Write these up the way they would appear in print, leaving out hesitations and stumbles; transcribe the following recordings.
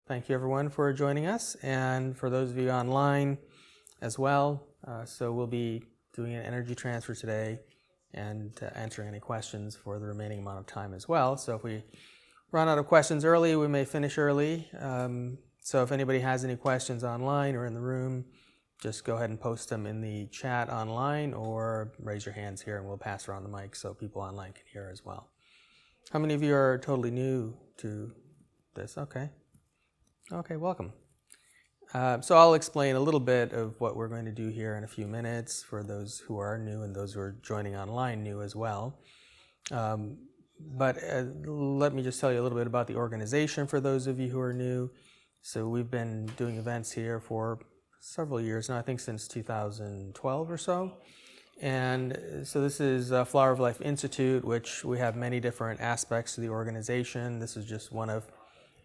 thank you everyone for joining us, and for those of you online as well. So we'll be doing an energy transfer today and answering any questions for the remaining amount of time as well. So if we run out of questions early, we may finish early. So if anybody has any questions online or in the room, just go ahead and post them in the chat online or raise your hands here and we'll pass around the mic so people online can hear as well. How many of you are totally new to this? Okay, welcome. So I'll explain a little bit of what we're going to do here in a few minutes for those who are new and those who are joining online new as well. But let me just tell you a little bit about the organization for those of you who are new. So we've been doing events here for several years now, I think since 2012 or so. And so this is Flower of Life Institute, which we have many different aspects to the organization. This is just one of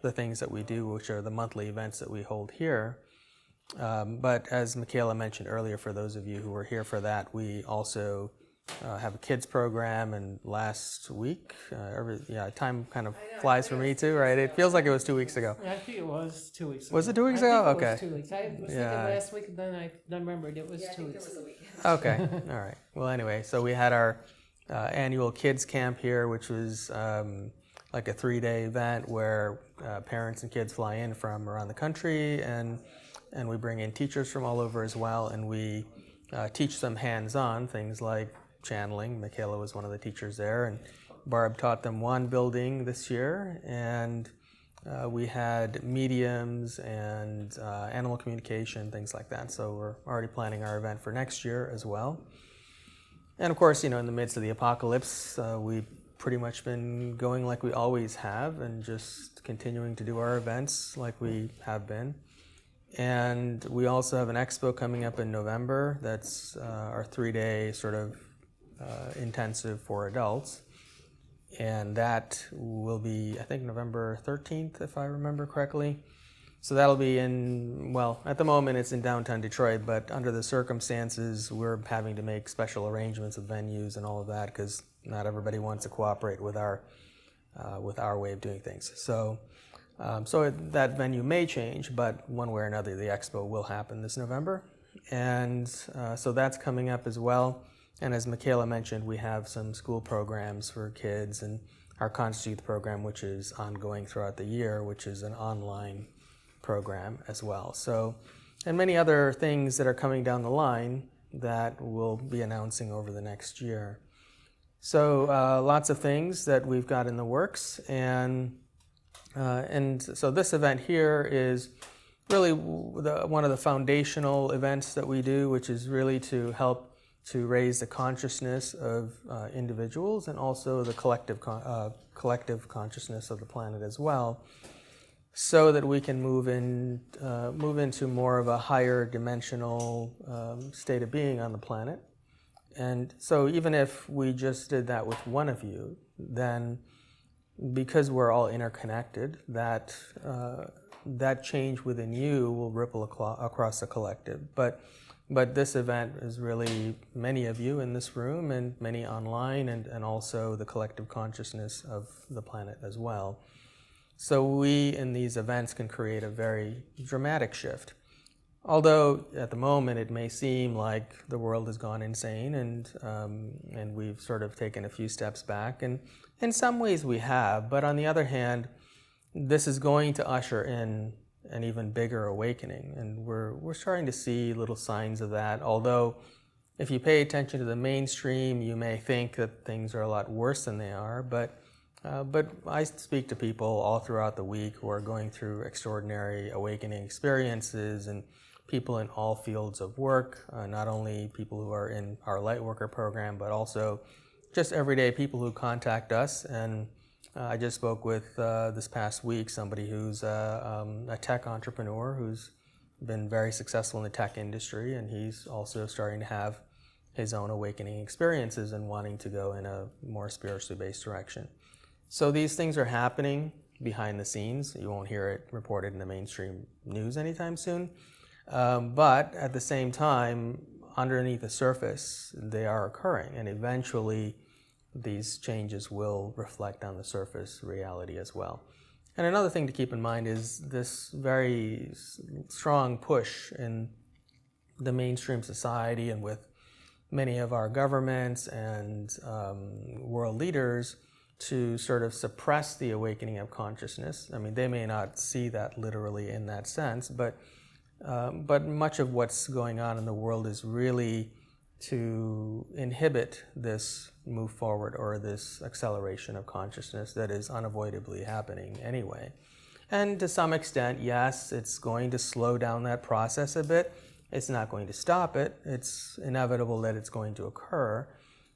the things that we do, which are the monthly events that we hold here. But as Michaela mentioned earlier, for those of you who were here for that, we also have a kids program, and last week, time kind of flies for me too, right? It feels like it was 2 weeks ago. I think it was 2 weeks ago. Was it 2 weeks ago? I think Okay. it was 2 weeks. I was thinking last week, and then I remembered it was 2 weeks. Okay, all right. Well, anyway, so we had our annual kids camp here, which was like a 3-day event where parents and kids fly in from around the country, and we bring in teachers from all over as well, and we teach them hands-on things like channeling. Michaela was one of the teachers there, and Barb taught them wand building this year, and we had mediums and animal communication, things like that. So we're already planning our event for next year as well. And of course, in the midst of the apocalypse, we've pretty much been going like we always have and just continuing to do our events like we have been. And we also have an expo coming up in November. That's our 3-day sort of intensive for adults. And that will be, I think, November 13th, if I remember correctly. So that'll be at the moment it's in downtown Detroit, but under the circumstances, we're having to make special arrangements with venues and all of that because not everybody wants to cooperate with our way of doing things. So that venue may change, but one way or another, the expo will happen this November. And so that's coming up as well. And as Michaela mentioned, we have some school programs for kids and our Conscious Youth program, which is ongoing throughout the year, which is an online program as well. So, and many other things that are coming down the line that we'll be announcing over the next year. So lots of things that we've got in the works. And so this event here is really one of the foundational events that we do, which is really to help to raise the consciousness of individuals and also the collective consciousness of the planet as well, so that we can move into more of a higher dimensional state of being on the planet. And so even if we just did that with one of you, then because we're all interconnected, that change within you will ripple across the collective. But this event is really many of you in this room and many online and also the collective consciousness of the planet as well. So we in these events can create a very dramatic shift. Although at the moment it may seem like the world has gone insane and we've sort of taken a few steps back, and in some ways we have, but on the other hand, this is going to usher in an even bigger awakening, and we're starting to see little signs of that. Although, if you pay attention to the mainstream, you may think that things are a lot worse than they are. But I speak to people all throughout the week who are going through extraordinary awakening experiences, and people in all fields of work, not only people who are in our Lightworker program, but also just everyday people who contact us. And I just spoke with, this past week, somebody who's a tech entrepreneur who's been very successful in the tech industry, and he's also starting to have his own awakening experiences and wanting to go in a more spiritually based direction. So these things are happening behind the scenes. You won't hear it reported in the mainstream news anytime soon. But at the same time, underneath the surface, they are occurring, and eventually these changes will reflect on the surface reality as well. And another thing to keep in mind is this very strong push in the mainstream society and with many of our governments and world leaders to sort of suppress the awakening of consciousness. I mean, they may not see that literally in that sense, but much of what's going on in the world is really to inhibit this move forward or this acceleration of consciousness that is unavoidably happening anyway. And to some extent, yes, it's going to slow down that process a bit. It's not going to stop it. It's inevitable that it's going to occur.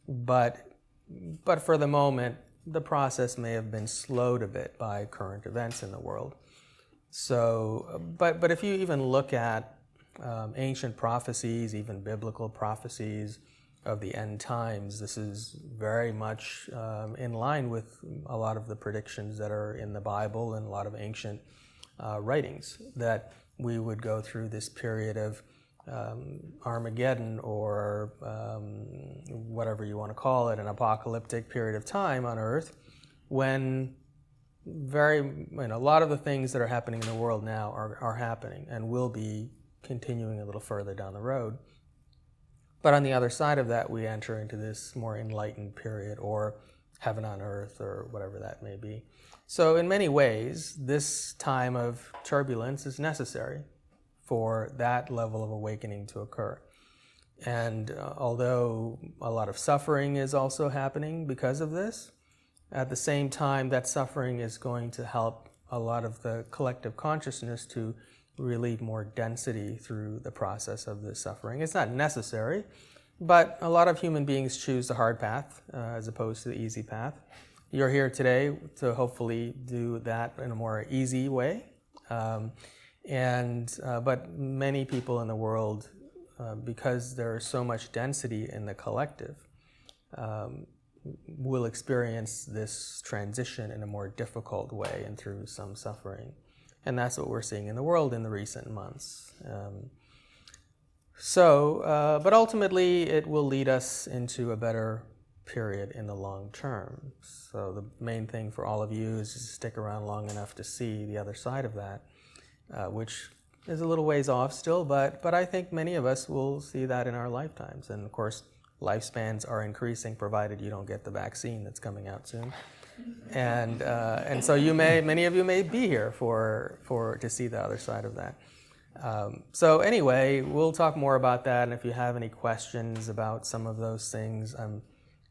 But for the moment, the process may have been slowed a bit by current events in the world. So, but if you even look at ancient prophecies, even biblical prophecies of the end times, this is very much in line with a lot of the predictions that are in the Bible and a lot of ancient writings, that we would go through this period of Armageddon or whatever you want to call it, an apocalyptic period of time on Earth, when a lot of the things that are happening in the world now are happening and will be continuing a little further down the road. But on the other side of that, we enter into this more enlightened period, or heaven on earth, or whatever that may be. So in many ways, this time of turbulence is necessary for that level of awakening to occur. And although a lot of suffering is also happening because of this, at the same time, that suffering is going to help a lot of the collective consciousness to relieve more density through the process of this suffering. It's not necessary, but a lot of human beings choose the hard path as opposed to the easy path. You're here today to hopefully do that in a more easy way. But many people in the world, because there is so much density in the collective, will experience this transition in a more difficult way and through some suffering. And that's what we're seeing in the world in the recent months. But ultimately, it will lead us into a better period in the long term. So the main thing for all of you is to stick around long enough to see the other side of that, which is a little ways off still, but I think many of us will see that in our lifetimes. And of course, lifespans are increasing provided you don't get the vaccine that's coming out soon. And so many of you may be here to see the other side of that. So anyway, we'll talk more about that, and if you have any questions about some of those things, I'm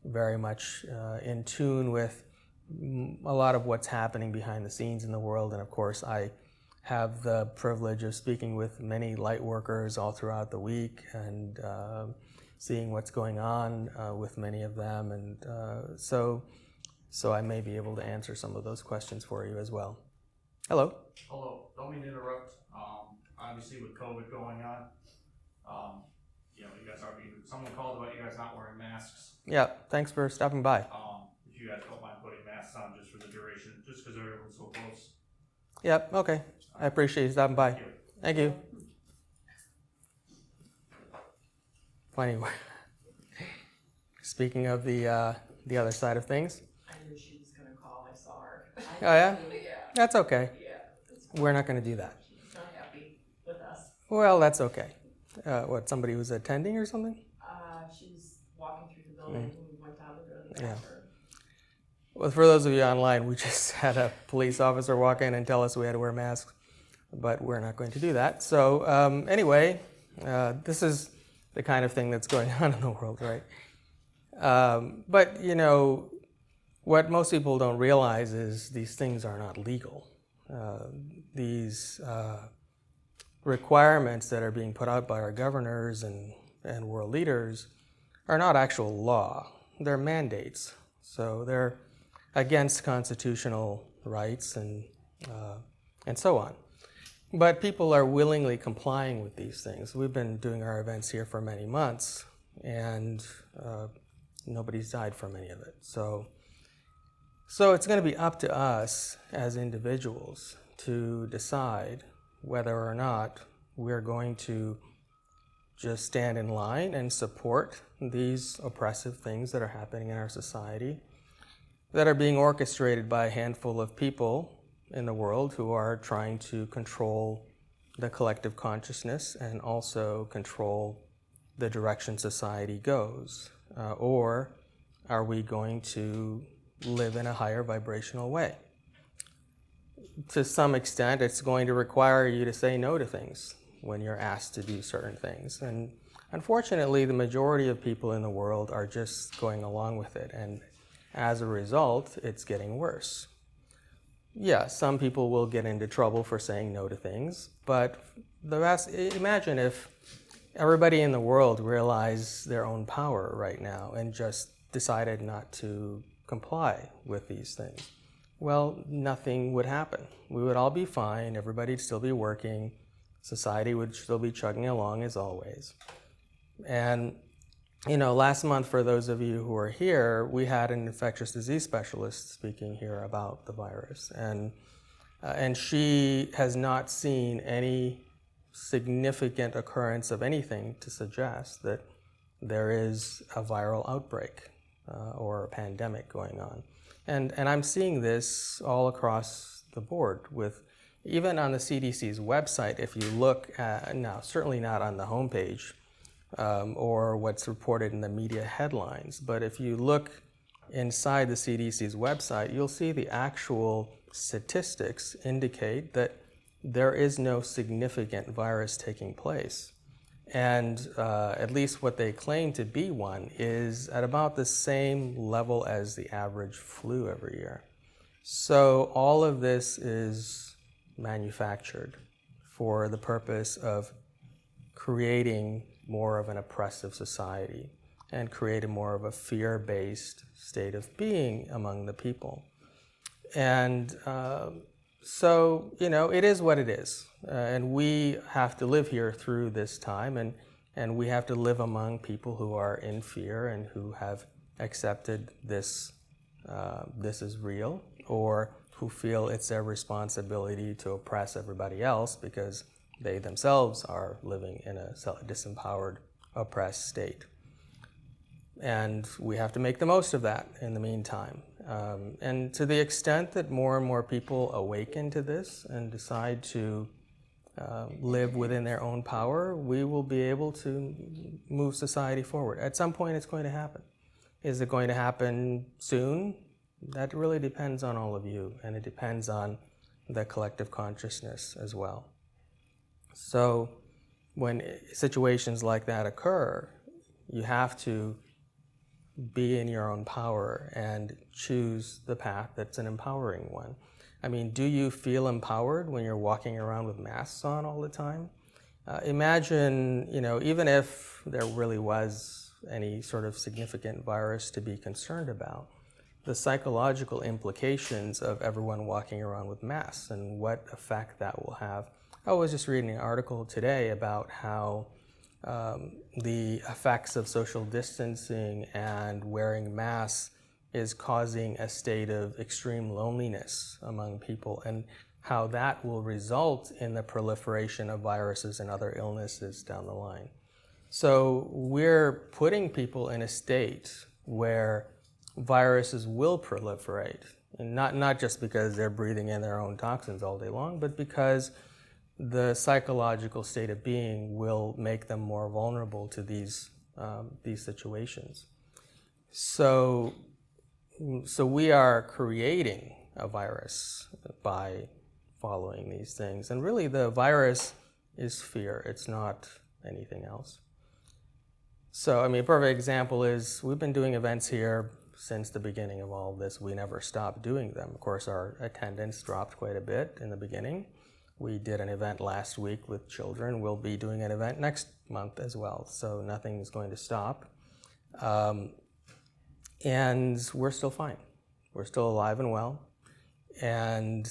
very much in tune with a lot of what's happening behind the scenes in the world, and of course I have the privilege of speaking with many light workers all throughout the week and seeing what's going on with many of them, and so I may be able to answer some of those questions for you as well. Hello. Hello. Don't mean to interrupt. Obviously, with COVID going on, you guys are being. Someone called about you guys not wearing masks. Yeah. Thanks for stopping by. If you guys don't mind putting masks on just for the duration, just because everyone's so close. Yep. Okay. I appreciate you stopping by. Thank you. Anyway, speaking of the other side of things. I knew she was going to call. I saw her. Oh, yeah? Yeah. That's okay. Yeah. We're not going to do that. She's not happy with us. Well, that's okay. Somebody was attending or something? She was walking through the building and we went down to go to the Yeah. bathroom. Well, for those of you online, we just had a police officer walk in and tell us we had to wear masks, but we're not going to do that. So anyway, this is the kind of thing that's going on in the world, right? But, what most people don't realize is these things are not legal. These requirements that are being put out by our governors and world leaders are not actual law. They're mandates. So they're against constitutional rights and so on. But people are willingly complying with these things. We've been doing our events here for many months, and nobody's died from any of it. So it's going to be up to us as individuals to decide whether or not we're going to just stand in line and support these oppressive things that are happening in our society, that are being orchestrated by a handful of people in the world who are trying to control the collective consciousness and also control the direction society goes? Or are we going to live in a higher vibrational way? To some extent, it's going to require you to say no to things when you're asked to do certain things. And unfortunately, the majority of people in the world are just going along with it. And as a result, it's getting worse. Yeah, some people will get into trouble for saying no to things, but imagine if everybody in the world realized their own power right now and just decided not to comply with these things. Well, nothing would happen. We would all be fine, everybody'd still be working, society would still be chugging along as always. And, last month, for those of you who are here, we had an infectious disease specialist speaking here about the virus. And she has not seen any significant occurrence of anything to suggest that there is a viral outbreak or a pandemic going on. And I'm seeing this all across the board with, even on the CDC's website, if you look at, now certainly not on the homepage or what's reported in the media headlines, but if you look inside the CDC's website, you'll see the actual statistics indicate that there is no significant virus taking place. And at least what they claim to be one is at about the same level as the average flu every year. So all of this is manufactured for the purpose of creating more of an oppressive society and creating more of a fear-based state of being among the people. And so, it is what it is. And we have to live here through this time, and we have to live among people who are in fear and who have accepted this is real, or who feel it's their responsibility to oppress everybody else because they themselves are living in a disempowered, oppressed state. And we have to make the most of that in the meantime. And to the extent that more and more people awaken to this and decide to live within their own power, we will be able to move society forward. At some point, it's going to happen. Is it going to happen soon? That really depends on all of you, and it depends on the collective consciousness as well. So when situations like that occur, you have to be in your own power and choose the path that's an empowering one. I mean, do you feel empowered when you're walking around with masks on all the time? Imagine, even if there really was any sort of significant virus to be concerned about, the psychological implications of everyone walking around with masks and what effect that will have. I was just reading an article today about how the effects of social distancing and wearing masks is causing a state of extreme loneliness among people, and how that will result in the proliferation of viruses and other illnesses down the line. So we're putting people in a state where viruses will proliferate, and not just because they're breathing in their own toxins all day long, but because the psychological state of being will make them more vulnerable to these situations. So we are creating a virus by following these things. And really the virus is fear. It's not anything else. So, a perfect example is we've been doing events here since the beginning of all this. We never stopped doing them. Of course, our attendance dropped quite a bit in the beginning. We did an event last week with children. We'll be doing an event next month as well. So nothing's going to stop. And we're still fine. We're still alive and well. And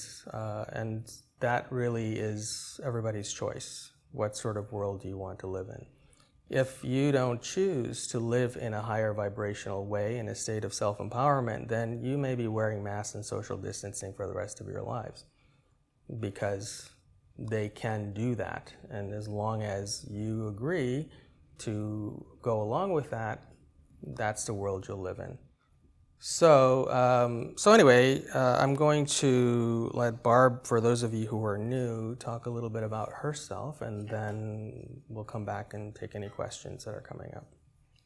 that really is everybody's choice. What sort of world do you want to live in? If you don't choose to live in a higher vibrational way, in a state of self-empowerment, then you may be wearing masks and social distancing for the rest of your lives, because they can do that. And as long as you agree to go along with that, that's the world you'll live in. So anyway, I'm going to let Barb, for those of you who are new, talk a little bit about herself, and then we'll come back and take any questions that are coming up.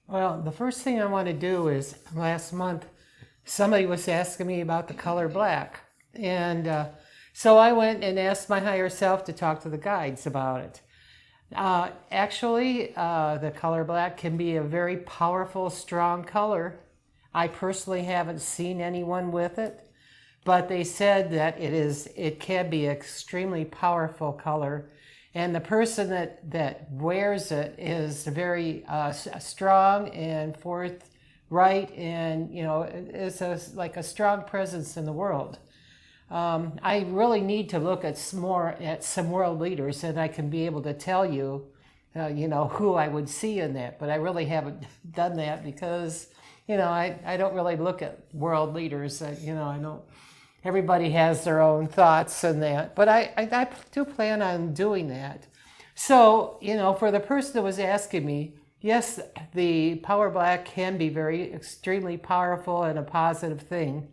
Well, the first thing I want to do is, last month, somebody was asking me about the color black. And so I went and asked my higher self to talk to the guides about it. Actually, the color black can be a very powerful, strong color. I personally haven't seen anyone with it, but they said that it can be an extremely powerful color. And the person that wears it is very strong and forthright, and is like a strong presence in the world. I really need to look at some world leaders, and I can be able to tell you, who I would see in that. But I really haven't done that because, I don't really look at world leaders. I don't. Everybody has their own thoughts and that, but I do plan on doing that. So, for the person that was asking me, yes, the power black can be extremely powerful and a positive thing.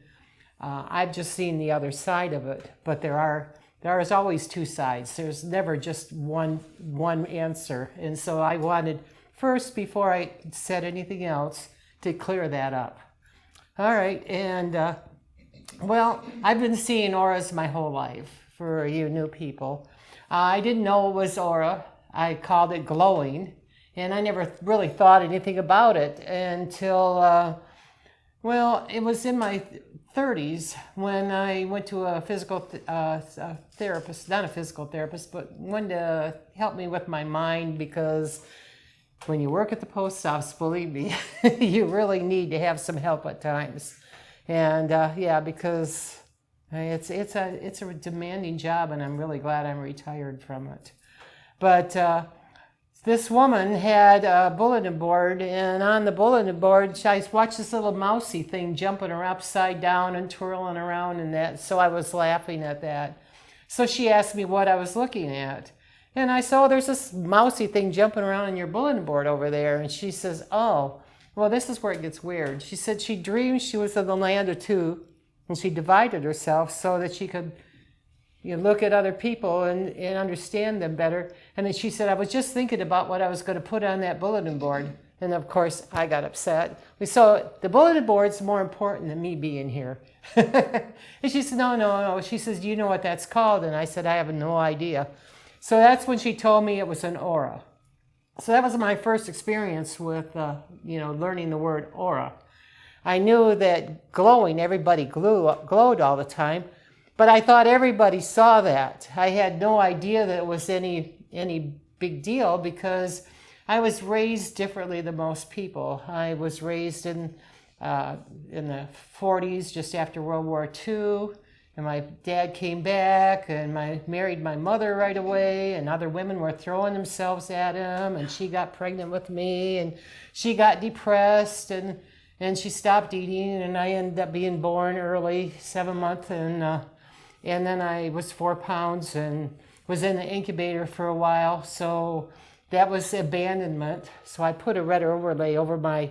I've just seen the other side of it, but there is always two sides. There's never just one answer. And so I wanted first, before I said anything else, to clear that up. All right, and well, I've been seeing auras my whole life, for you new people. I didn't know it was aura. I called it glowing, and I never really thought anything about it until, it was in my 30s when I went to a physical therapist, not a physical therapist, but one to help me with my mind, because when you work at the post office, believe me, you really need to have some help at times. And because it's a demanding job, and I'm really glad I'm retired from it. But this woman had a bulletin board, and on the bulletin board, I watched this little mousy thing jumping her upside down and twirling around and that. So I was laughing at that. So she asked me what I was looking at. And I said, there's this mousy thing jumping around on your bulletin board over there. And she says, oh, well, this is where it gets weird. She said she dreamed she was in the land of two, and she divided herself so that she could look at other people and understand them better. And then she said, I was just thinking about what I was going to put on that bulletin board. And of course, I got upset. So the bulletin board's more important than me being here. And she said, no. She says, do you know what that's called? And I said, I have no idea. So that's when she told me it was an aura. So that was my first experience with, learning the word aura. I knew that glowing, everybody glowed all the time, but I thought everybody saw that. I had no idea that it was any big deal, because I was raised differently than most people. I was raised in the 40s, just after World War II. And my dad came back and married my mother right away, and other women were throwing themselves at him, and she got pregnant with me, and she got depressed, and she stopped eating, and I ended up being born early, 7 months, and then I was 4 pounds and was in the incubator for a while. So that was abandonment. So I put a red overlay over my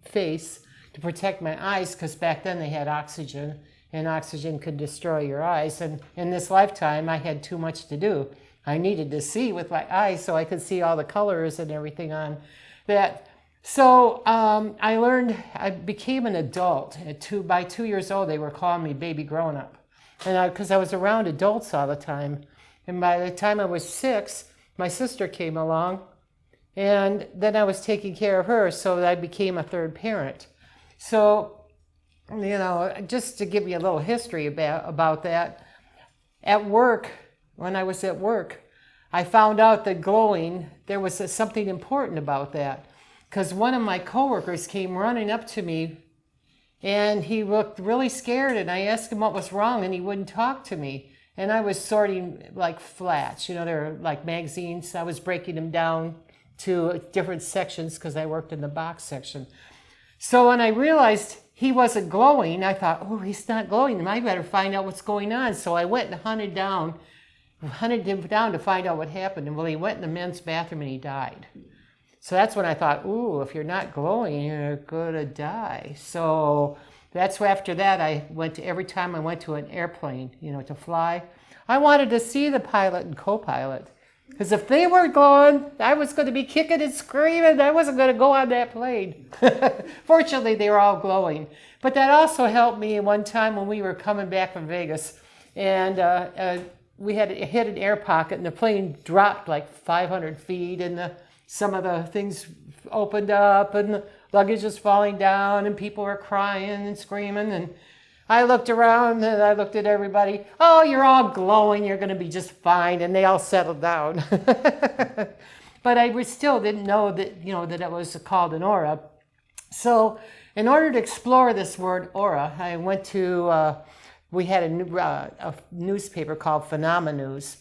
face to protect my eyes, because back then they had oxygen, and oxygen could destroy your eyes. And in this lifetime, I had too much to do. I needed to see with my eyes so I could see all the colors and everything on that. So I became an adult. By 2 years old, they were calling me baby grown-up. And because I was around adults all the time. And by the time I was 6, my sister came along, and then I was taking care of her, so I became a third parent. So, just to give you a little history about that, at work, when I was at work, I found out that glowing, there was something important about that, because one of my coworkers came running up to me, and he looked really scared, and I asked him what was wrong, and he wouldn't talk to me. And I was sorting like flats, they're like magazines. I was breaking them down to different sections because I worked in the box section. So when I realized he wasn't glowing, I thought, oh, he's not glowing. I better find out what's going on. So I went and hunted him down to find out what happened. And well, he went in the men's bathroom and he died. So that's when I thought, ooh, if you're not glowing, you're going to die. So that's after that I went to, every time I went to an airplane, to fly, I wanted to see the pilot and co-pilot. Because if they weren't going, I was going to be kicking and screaming. I wasn't going to go on that plane. Fortunately, they were all glowing. But that also helped me one time when we were coming back from Vegas. And we had hit an air pocket, and the plane dropped like 500 feet, and some of the things opened up, and the luggage was falling down, and people were crying and screaming. And I looked around, and I looked at everybody. Oh, you're all glowing. You're going to be just fine. And they all settled down. But I still didn't know that, that it was called an aura. So in order to explore this word aura, I went to... we had a newspaper called Phenomena News.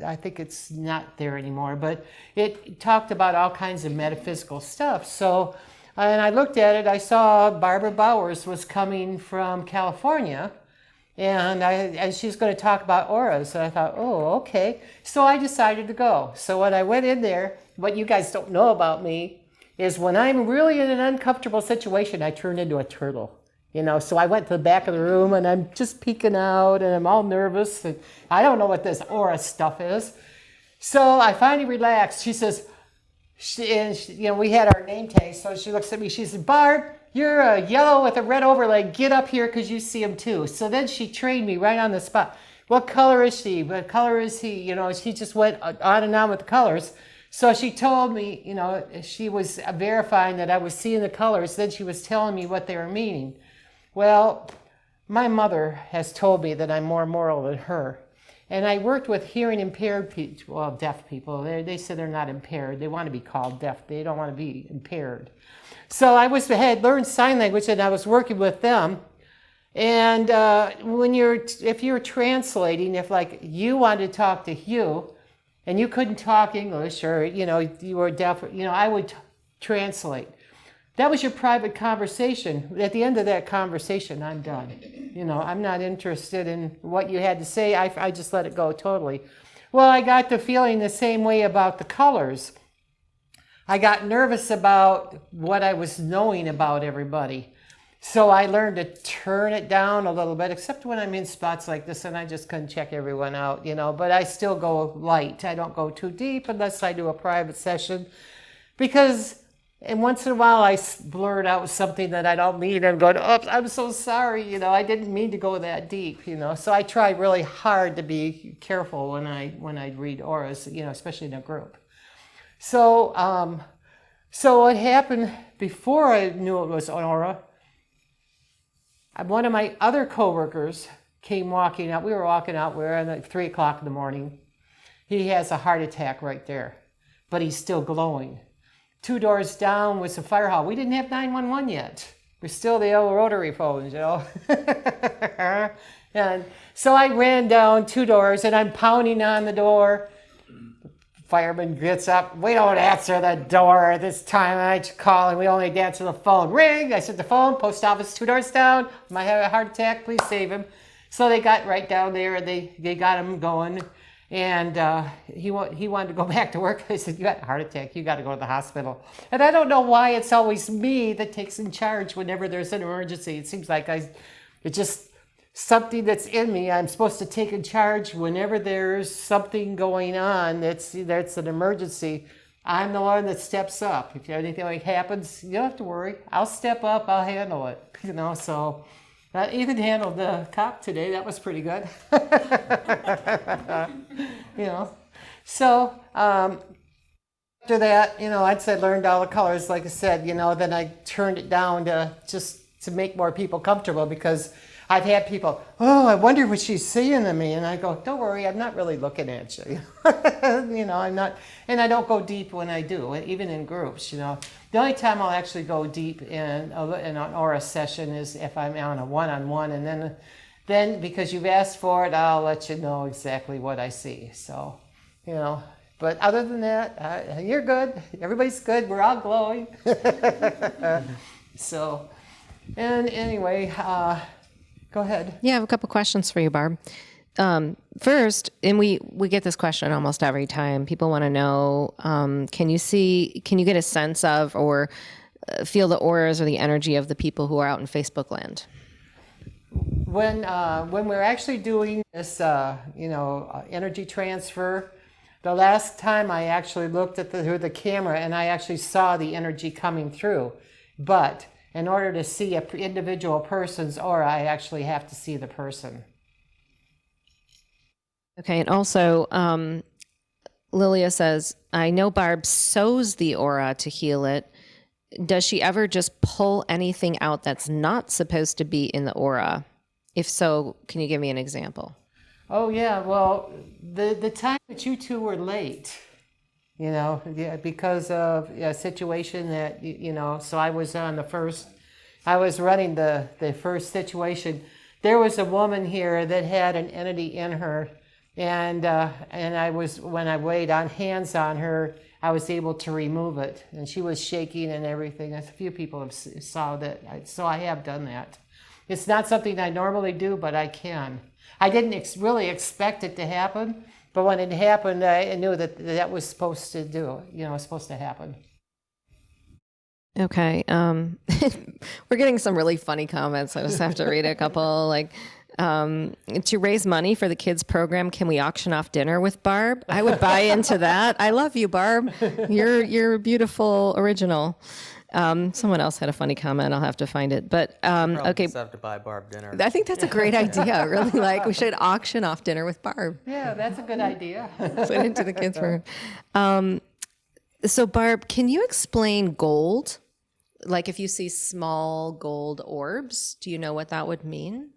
I think it's not there anymore, but it talked about all kinds of metaphysical stuff. So, and I looked at it, I saw Barbara Bowers was coming from California, and she's going to talk about auras. And I thought, oh, okay. So I decided to go. So when I went in there, what you guys don't know about me is when I'm really in an uncomfortable situation, I turn into a turtle. So I went to the back of the room, and I'm just peeking out, and I'm all nervous, and I don't know what this aura stuff is. So I finally relaxed. She says, we had our name tag, so she looks at me, she said, Barb, you're a yellow with a red overlay. Get up here because you see them too. So then she trained me right on the spot. What color is she? What color is he? She just went on and on with the colors. So she told me, she was verifying that I was seeing the colors. Then she was telling me what they were meaning. Well, my mother has told me that I'm more moral than her. And I worked with hearing impaired people, well, deaf people. They say they're not impaired. They want to be called deaf. They don't want to be impaired. So I had learned sign language, and I was working with them. And if you're translating, if like you wanted to talk to Hugh, and you couldn't talk English, or you were deaf, I would translate. That was your private conversation. At the end of that conversation, I'm done. I'm not interested in what you had to say. I just let it go totally. Well, I got to feeling the same way about the colors. I got nervous about what I was knowing about everybody. So I learned to turn it down a little bit, except when I'm in spots like this, and I just couldn't check everyone out, but I still go light. I don't go too deep unless I do a private session, because... And once in a while, I blurt out something that I don't mean. I'm going, oops, I'm so sorry. I didn't mean to go that deep. So I try really hard to be careful when I read auras, especially in a group. So, what happened before I knew it was an aura? One of my other coworkers came walking out. We were walking out. We were at like 3 o'clock in the morning. He has a heart attack right there, but he's still glowing. 2 doors down was a fire hall. We didn't have 911 yet. We're still the old rotary phones, And so I ran down 2 doors, and I'm pounding on the door. The fireman gets up. We don't answer the door this time. I call, and we only answer the phone. Ring. I said, the phone, post office 2 doors down. Might have a heart attack. Please save him. So they got right down there, and they got him going. And he wanted to go back to work. I said, you got a heart attack. You got to go to the hospital. And I don't know why it's always me that takes in charge whenever there's an emergency. It seems like it's just something that's in me. I'm supposed to take in charge whenever there's something going on that's an emergency. I'm the one that steps up. If anything like happens, you don't have to worry. I'll step up. I'll handle it. So... Ethan handled the cop today. That was pretty good. So after that, I'd say learned all the colors, like I said, then I turned it down to make more people comfortable, because I've had people, oh, I wonder what she's saying to me. And I go, don't worry, I'm not really looking at you. I'm not, and I don't go deep when I do, even in groups, The only time I'll actually go deep in an aura session is if I'm on a one-on-one, and then because you've asked for it, I'll let you know exactly what I see. So, but other than that, you're good. Everybody's good. We're all glowing. So, and anyway, go ahead. Yeah, I have a couple questions for you, Barb. First, and we get this question almost every time. People want to know, can you get a sense of, or feel the auras or the energy of the people who are out in Facebook land? When we're actually doing this, energy transfer, the last time I actually looked at through the camera and I actually saw the energy coming through. But in order to see an individual person's aura, I actually have to see the person. Okay, and also, Lilia says, I know Barb sews the aura to heal it. Does she ever just pull anything out that's not supposed to be in the aura? If so, can you give me an example? Oh yeah, well, the time that you two were late, because of a situation that, so I was on I was running the first situation. There was a woman here that had an entity in her, and when I laid hands on her, I was able to remove it, and she was shaking and everything. A few people have saw that, so I have done that. It's not something I normally do, but I can. I didn't really expect it to happen, but when it happened, I knew that was supposed to supposed to happen. Okay. We're getting some really funny comments. I just have to read a couple. Like, to raise money for the kids program, can we auction off dinner with Barb? I would buy into that. I love you, Barb. You're a beautiful original. Someone else had a funny comment. I'll have to find it. But okay, Just have to buy Barb dinner. I think that's a great idea. Really, we should auction off dinner with Barb. Yeah, that's a good idea. Put it into the kids program. So Barb, can you explain gold? Like if you see small gold orbs, do you know what that would mean?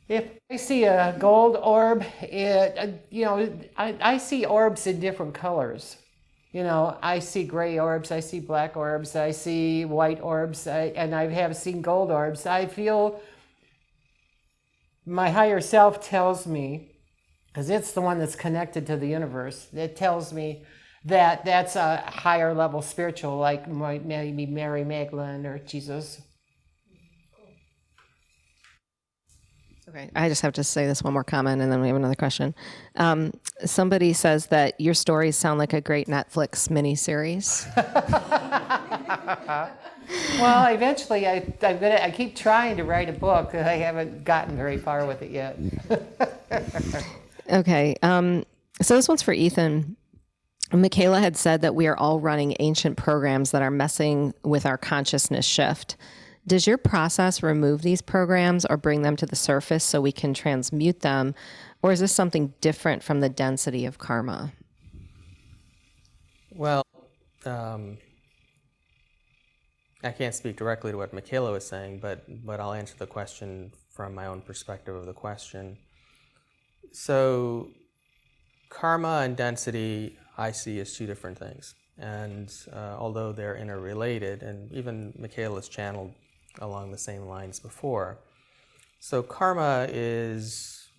If I see a gold orb, I see orbs in different colors. I see gray orbs, I see black orbs, I see white orbs, and I have seen gold orbs. I feel my higher self tells me, because it's the one that's connected to the universe, it tells me that that's a higher level spiritual, like maybe Mary Magdalene or Jesus. Okay, I just have to say this one more comment and then we have another question. Somebody says that your stories sound like a great Netflix miniseries. Well, eventually I keep trying to write a book. I haven't gotten very far with it yet. Okay, so this one's for Ethann. Michaela had said that we are all running ancient programs that are messing with our consciousness shift. Does your process remove these programs or bring them to the surface so we can transmute them? Or is this something different from the density of karma? Well, I can't speak directly to what Michaela was saying, but I'll answer the question from my own perspective of the question. So karma and density I see as two different things. And although they're interrelated, and even Michaela's channeled along the same lines before. So karma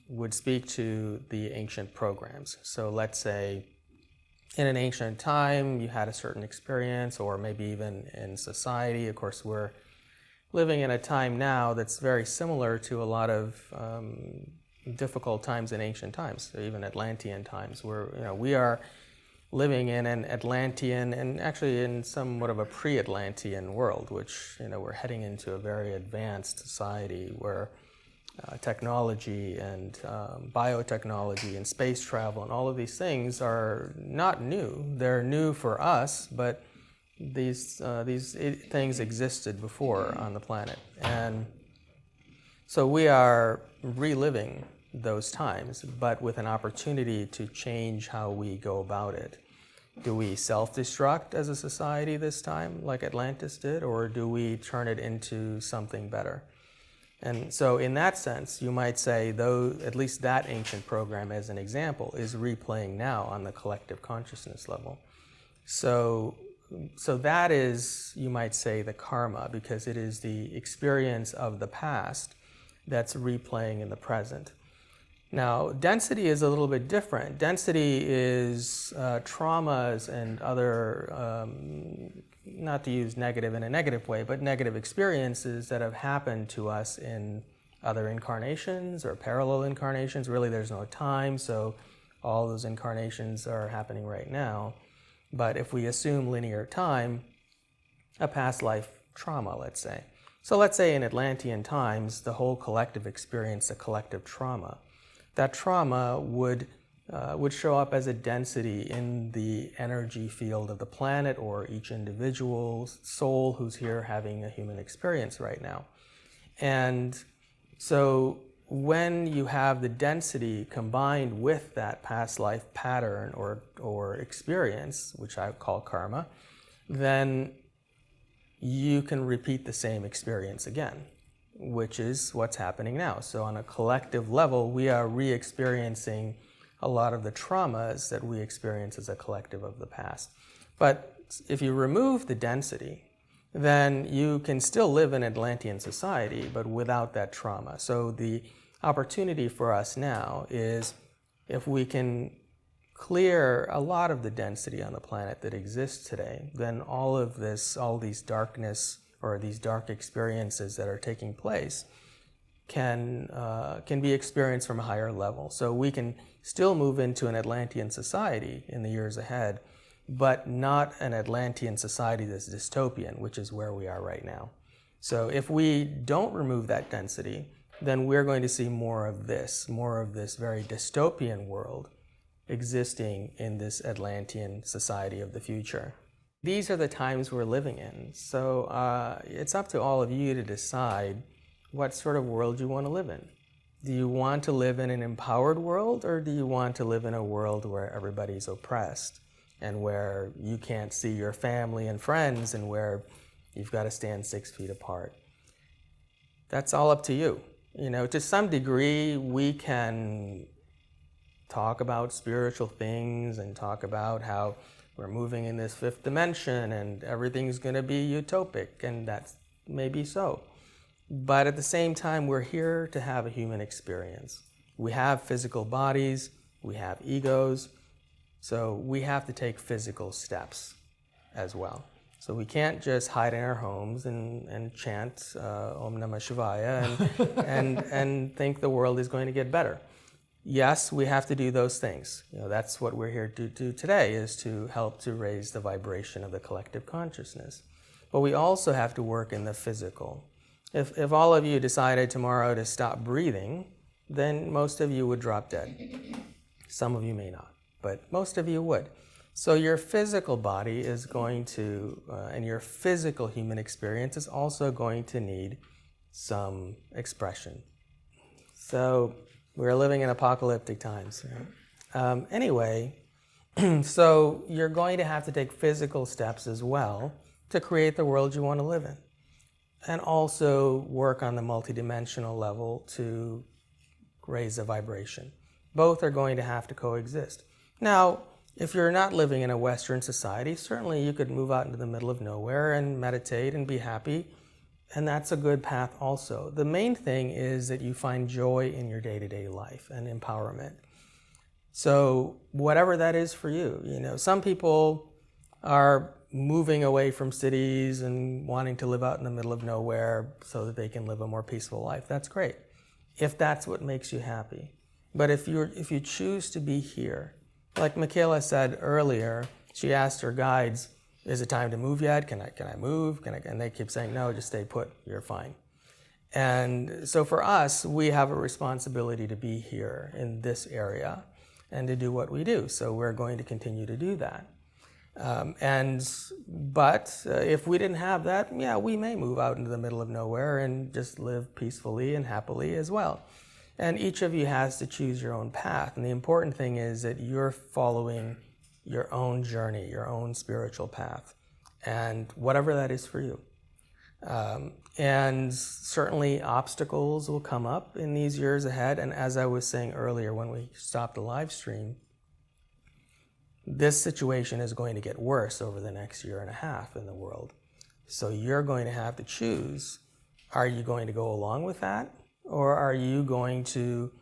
would speak to the ancient programs. So let's say in an ancient time you had a certain experience, or maybe even in society. Of course, we're living in a time now that's very similar to a lot of difficult times in ancient times, so even Atlantean times, where we are living in an Atlantean and actually in somewhat of a pre-Atlantean world, which we're heading into a very advanced society where technology and biotechnology and space travel and all of these things are not new. They're new for us, but these things existed before on the planet. And so we are reliving those times, but with an opportunity to change how we go about it. Do we self-destruct as a society this time, like Atlantis did, or do we turn it into something better? And so in that sense, you might say, though, at least that ancient program, as an example, is replaying now on the collective consciousness level. So that is, you might say, the karma, because it is the experience of the past that's replaying in the present. Now, density is a little bit different. Density is traumas and other, not to use negative in a negative way, but negative experiences that have happened to us in other incarnations or parallel incarnations. Really, there's no time, so all those incarnations are happening right now. But if we assume linear time, a past life trauma, let's say. So let's say in Atlantean times, the whole collective experienced a collective trauma. That trauma would show up as a density in the energy field of the planet or each individual's soul who's here having a human experience right now. And so when you have the density combined with that past life pattern or experience, which I call karma, then you can repeat the same experience again, which is what's happening now. So on a collective level, we are re-experiencing a lot of the traumas that we experience as a collective of the past. But if you remove the density, then you can still live in Atlantean society, but without that trauma. So the opportunity for us now is if we can clear a lot of the density on the planet that exists today, then all these darkness or these dark experiences that are taking place can be experienced from a higher level. So we can still move into an Atlantean society in the years ahead, but not an Atlantean society that's dystopian, which is where we are right now. So if we don't remove that density, then we're going to see more of this very dystopian world existing in this Atlantean society of the future. These are the times we're living in. So it's up to all of you to decide what sort of world you want to live in. Do you want to live in an empowered world, or do you want to live in a world where everybody's oppressed and where you can't see your family and friends and where you've got to stand 6 feet apart? That's all up to you. You know, to some degree, we can talk about spiritual things and talk about how we're moving in this 5th dimension and everything's going to be utopic, and that's maybe so. But at the same time, we're here to have a human experience. We have physical bodies, we have egos, so we have to take physical steps as well. So we can't just hide in our homes and chant Om Namah Shivaya and think the world is going to get better. Yes, we have to do those things. You know, that's what we're here to do today, is to help to raise the vibration of the collective consciousness. But we also have to work in the physical. If all of you decided tomorrow to stop breathing, then most of you would drop dead. Some of you may not, but most of you would. So your physical body is going to, and your physical human experience is also going to need some expression. So we're living in apocalyptic times. Right? Anyway, so you're going to have to take physical steps as well to create the world you want to live in, and also work on the multidimensional level to raise the vibration. Both are going to have to coexist. Now, if you're not living in a Western society, certainly you could move out into the middle of nowhere and meditate and be happy, and that's a good path also. The main thing is that you find joy in your day-to-day life and empowerment. So whatever that is for you, you know, some people are moving away from cities and wanting to live out in the middle of nowhere so that they can live a more peaceful life. That's great, if that's what makes you happy. But if you choose to be here, like Michaela said earlier, she asked her guides, is it time to move yet? Can I move? And they keep saying, no, just stay put, you're fine. And so for us, we have a responsibility to be here in this area and to do what we do. So we're going to continue to do that. But if we didn't have that, yeah, we may move out into the middle of nowhere and just live peacefully and happily as well. And each of you has to choose your own path. And the important thing is that you're following your own journey, your own spiritual path, and whatever that is for you. And certainly obstacles will come up in these years ahead. And as I was saying earlier when we stopped the live stream, this situation is going to get worse over the next year and a half in the world. So you're going to have to choose, are you going to go along with that? Or are you going to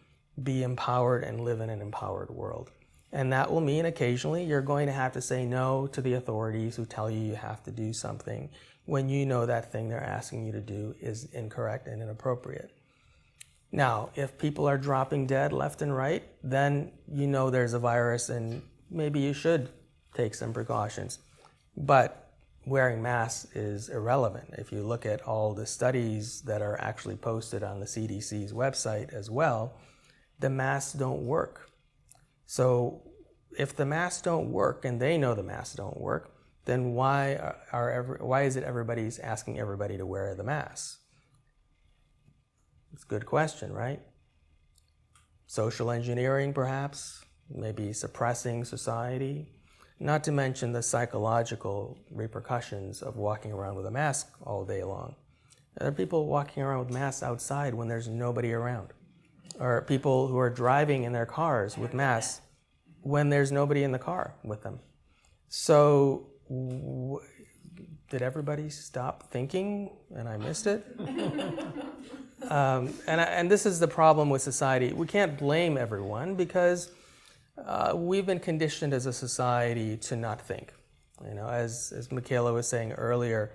be empowered and live in an empowered world? And that will mean occasionally you're going to have to say no to the authorities who tell you have to do something when you know that thing they're asking you to do is incorrect and inappropriate. Now, if people are dropping dead left and right, then you know there's a virus and maybe you should take some precautions. But wearing masks is irrelevant. If you look at all the studies that are actually posted on the CDC's website as well, the masks don't work. So if the masks don't work, and they know the masks don't work, then why is it everybody's asking everybody to wear the mask? It's a good question, right? Social engineering, perhaps, maybe suppressing society, not to mention the psychological repercussions of walking around with a mask all day long. There are people walking around with masks outside when there's nobody around, or people who are driving in their cars with masks when there's nobody in the car with them. So did everybody stop thinking and I missed it? And this is the problem with society. We can't blame everyone because we've been conditioned as a society to not think. You know, as Michaela was saying earlier,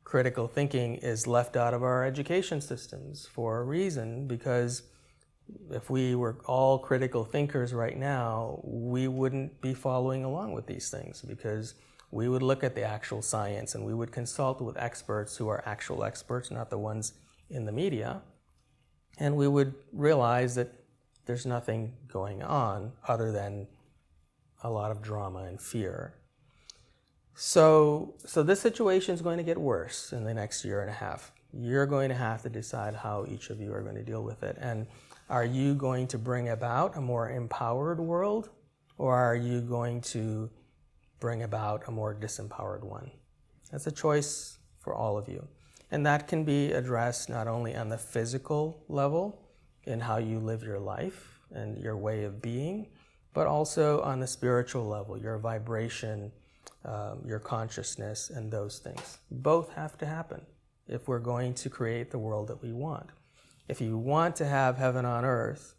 critical thinking is left out of our education systems for a reason, because if we were all critical thinkers right now, we wouldn't be following along with these things, because we would look at the actual science and we would consult with experts who are actual experts, not the ones in the media, and we would realize that there's nothing going on other than a lot of drama and fear. So this situation is going to get worse in the next year and a half. You're going to have to decide how each of you are going to deal with it. And are you going to bring about a more empowered world, or are you going to bring about a more disempowered one? That's a choice for all of you. And that can be addressed not only on the physical level, in how you live your life and your way of being, but also on the spiritual level, your vibration, your consciousness, and those things. Both have to happen if we're going to create the world that we want. If you want to have heaven on earth,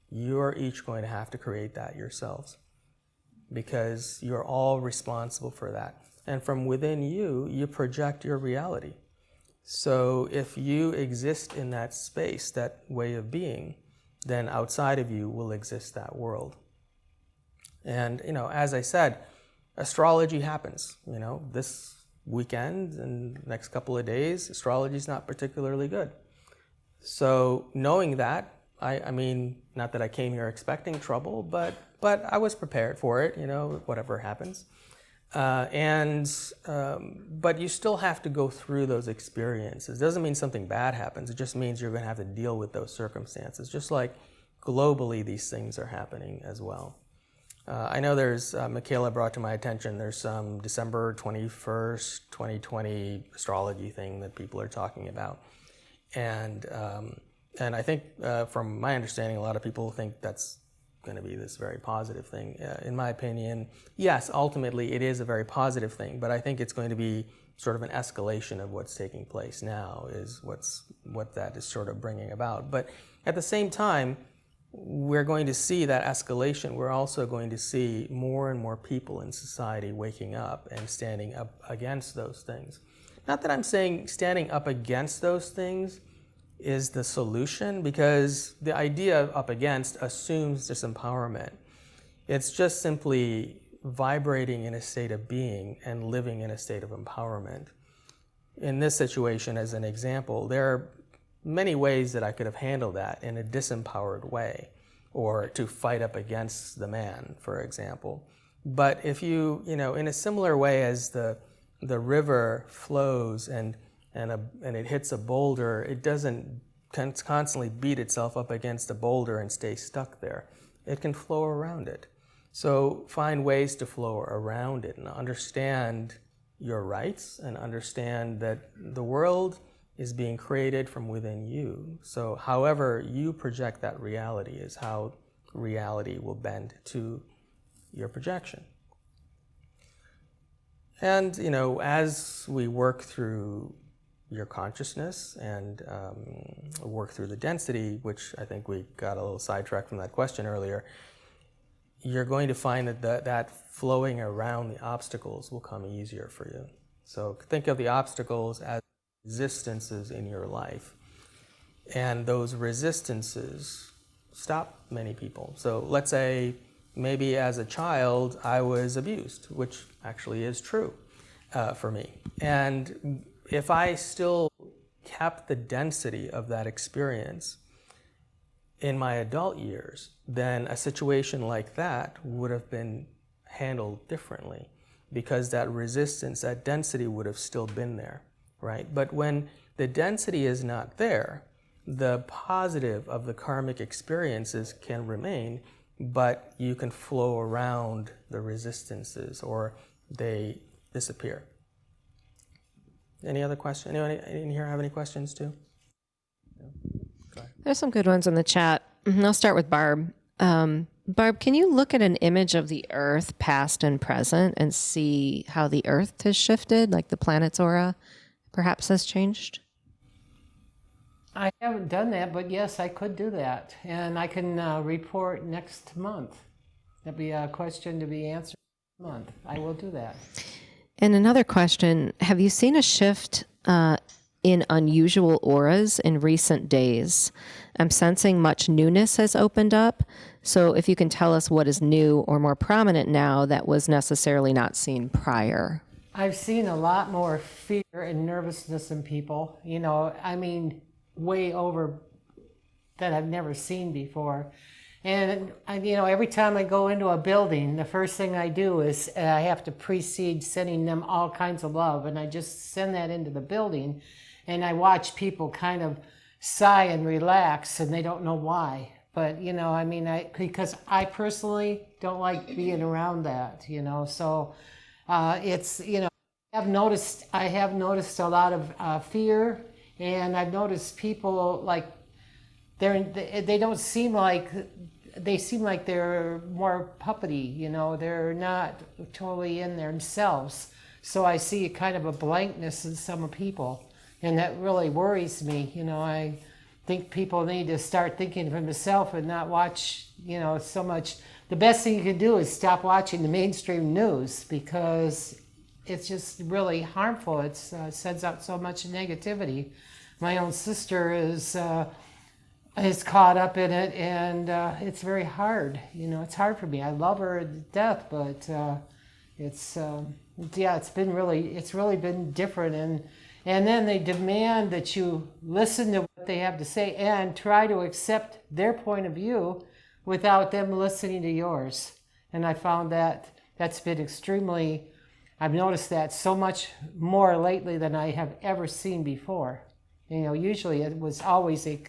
you're each going to have to create that yourselves, because you're all responsible for that. And from within you, you project your reality. So if you exist in that space, that way of being, then outside of you will exist that world. And, you know, as I said, astrology happens. You know, this weekend and next couple of days, astrology is not particularly good. So knowing that, I mean, not that I came here expecting trouble, but I was prepared for it, you know, whatever happens. But you still have to go through those experiences. It doesn't mean something bad happens. It just means you're going to have to deal with those circumstances. Just like globally, these things are happening as well. I know there's, Michaela brought to my attention, there's some December 21st, 2020 astrology thing that people are talking about. And I think from my understanding, a lot of people think that's going to be this very positive thing. In my opinion, yes, ultimately it is a very positive thing, but I think it's going to be sort of an escalation of what's taking place now, is what that is sort of bringing about. But at the same time, we're going to see that escalation. We're also going to see more and more people in society waking up and standing up against those things. Not that I'm saying standing up against those things is the solution, because the idea of up against assumes disempowerment. It's just simply vibrating in a state of being and living in a state of empowerment. In this situation, as an example, there are many ways that I could have handled that in a disempowered way, or to fight up against the man, for example. But if you know, in a similar way as the river flows and it hits a boulder, it doesn't constantly beat itself up against a boulder and stay stuck there. It can flow around it. So find ways to flow around it and understand your rights, and understand that the world is being created from within you. So however you project that reality is how reality will bend to your projection. And, you know, as we work through your consciousness and work through the density, which I think we got a little sidetracked from that question earlier, you're going to find that flowing around the obstacles will come easier for you. So think of the obstacles as resistances in your life. And those resistances stop many people. So let's say maybe as a child I was abused, which actually is true. for me. And if I still kept the density of that experience in my adult years, then a situation like that would have been handled differently, because that resistance, that density would have still been there, right? But when the density is not there, the positive of the karmic experiences can remain, but you can flow around the resistances or they disappear. Any other questions? Anyone in here have any questions too? There's some good ones in the chat. I'll start with Barb. Barb, can you look at an image of the Earth, past and present, and see how the Earth has shifted, like the planet's aura perhaps has changed? I haven't done that, but yes, I could do that. And I can report next month. That'll be a question to be answered next month. I will do that. And another question, have you seen a shift in unusual auras in recent days? I'm sensing much newness has opened up. So if you can tell us what is new or more prominent now that was necessarily not seen prior. I've seen a lot more fear and nervousness in people. You know, I mean, way over that I've never seen before. And, you know, every time I go into a building, the first thing I do is I have to precede sending them all kinds of love. And I just send that into the building. And I watch people kind of sigh and relax, and they don't know why. But, you know, I mean, because I personally don't like being around that, you know. So it's, you know, I have noticed a lot of fear, and I've noticed people like they don't seem like, they seem like they're more puppety, you know, they're not totally in themselves. So I see kind of a blankness in some people, and that really worries me. You know, I think people need to start thinking for themselves and not watch, you know, so much. The best thing you can do is stop watching the mainstream news, because it's just really harmful. It sends out so much negativity. My own sister is caught up in it, and it's very hard. You know, it's hard for me. I love her to death, but it's really been different. And then they demand that you listen to what they have to say and try to accept their point of view without them listening to yours. And I found that that's been extremely, I've noticed that so much more lately than I have ever seen before. You know, usually it was always a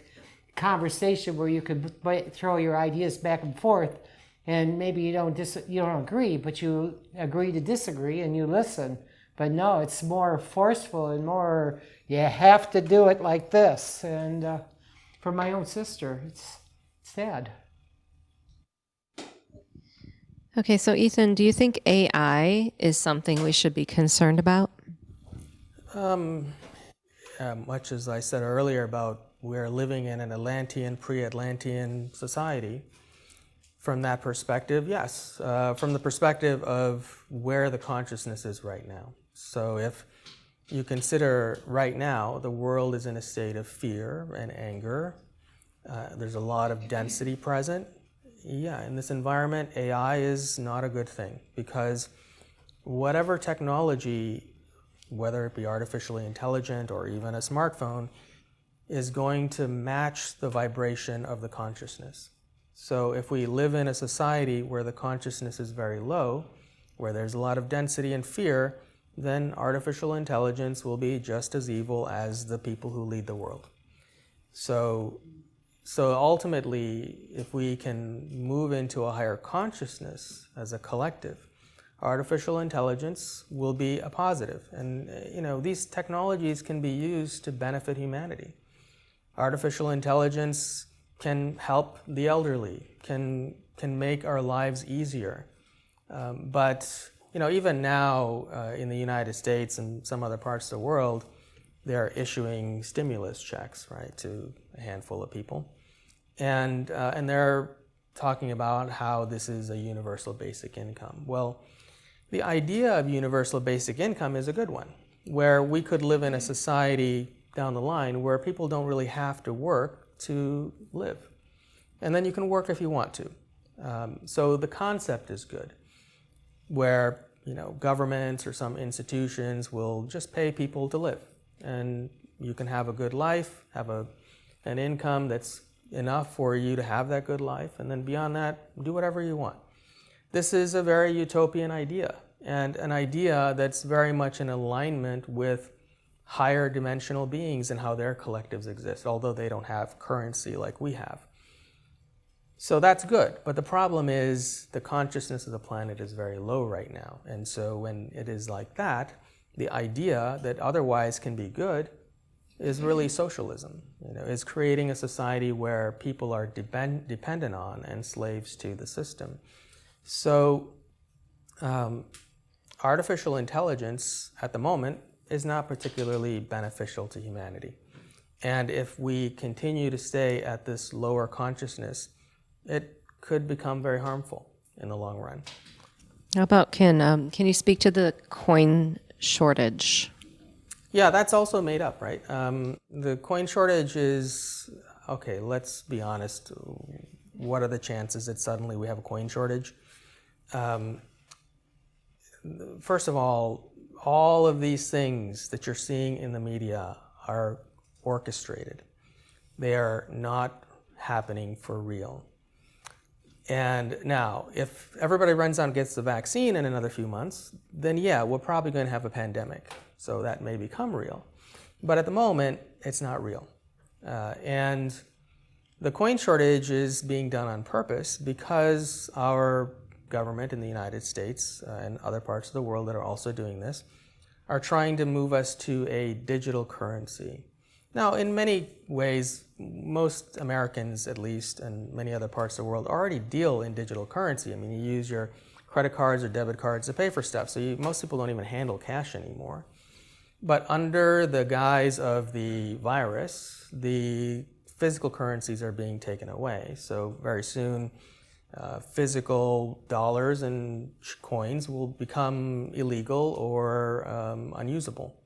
conversation where you could throw your ideas back and forth, and maybe you don't agree, but you agree to disagree and you listen. But no, it's more forceful and more, you have to do it like this. And for my own sister, it's sad. Okay, so Ethann, do you think AI is something we should be concerned about? Much as I said earlier about we're living in an Atlantean, pre-Atlantean society, from that perspective, yes. From the perspective of where the consciousness is right now. So if you consider right now the world is in a state of fear and anger, there's a lot of density present. Yeah, in this environment, AI is not a good thing, because whatever technology, whether it be artificially intelligent or even a smartphone, is going to match the vibration of the consciousness. So if we live in a society where the consciousness is very low, where there's a lot of density and fear, then artificial intelligence will be just as evil as the people who lead the world. So ultimately, if we can move into a higher consciousness as a collective, artificial intelligence will be a positive. And you know, these technologies can be used to benefit humanity. Artificial intelligence can help the elderly, can make our lives easier. But you know, even now in the United States and some other parts of the world, they're issuing stimulus checks, right, to a handful of people. And they're talking about how this is a universal basic income. Well, the idea of universal basic income is a good one, where we could live in a society down the line where people don't really have to work to live. And then you can work if you want to. So the concept is good, where governments or some institutions will just pay people to live, and you can have a good life, have an income that's enough for you to have that good life, and then beyond that, do whatever you want. This is a very utopian idea, and an idea that's very much in alignment with higher dimensional beings and how their collectives exist, although they don't have currency like we have. So that's good, but the problem is the consciousness of the planet is very low right now, and so when it is like that, the idea that otherwise can be good is really socialism. Is creating a society where people are dependent on and slaves to the system. So artificial intelligence at the moment is not particularly beneficial to humanity. And if we continue to stay at this lower consciousness, it could become very harmful in the long run. How about, can you speak to the coin shortage? Yeah, that's also made up, right? The coin shortage is, okay, let's be honest. What are the chances that suddenly we have a coin shortage? First of all of these things that you're seeing in the media are orchestrated. They are not happening for real. And now, if everybody runs out and gets the vaccine in another few months, then yeah, we're probably going to have a pandemic. So that may become real. But at the moment, it's not real. And the coin shortage is being done on purpose because our government in the United States and other parts of the world that are also doing this are trying to move us to a digital currency. Now, in many ways, most Americans, at least, and many other parts of the world already deal in digital currency. I mean, you use your credit cards or debit cards to pay for stuff, so most people don't even handle cash anymore. But under the guise of the virus, the physical currencies are being taken away. So very soon, physical dollars and coins will become illegal or unusable.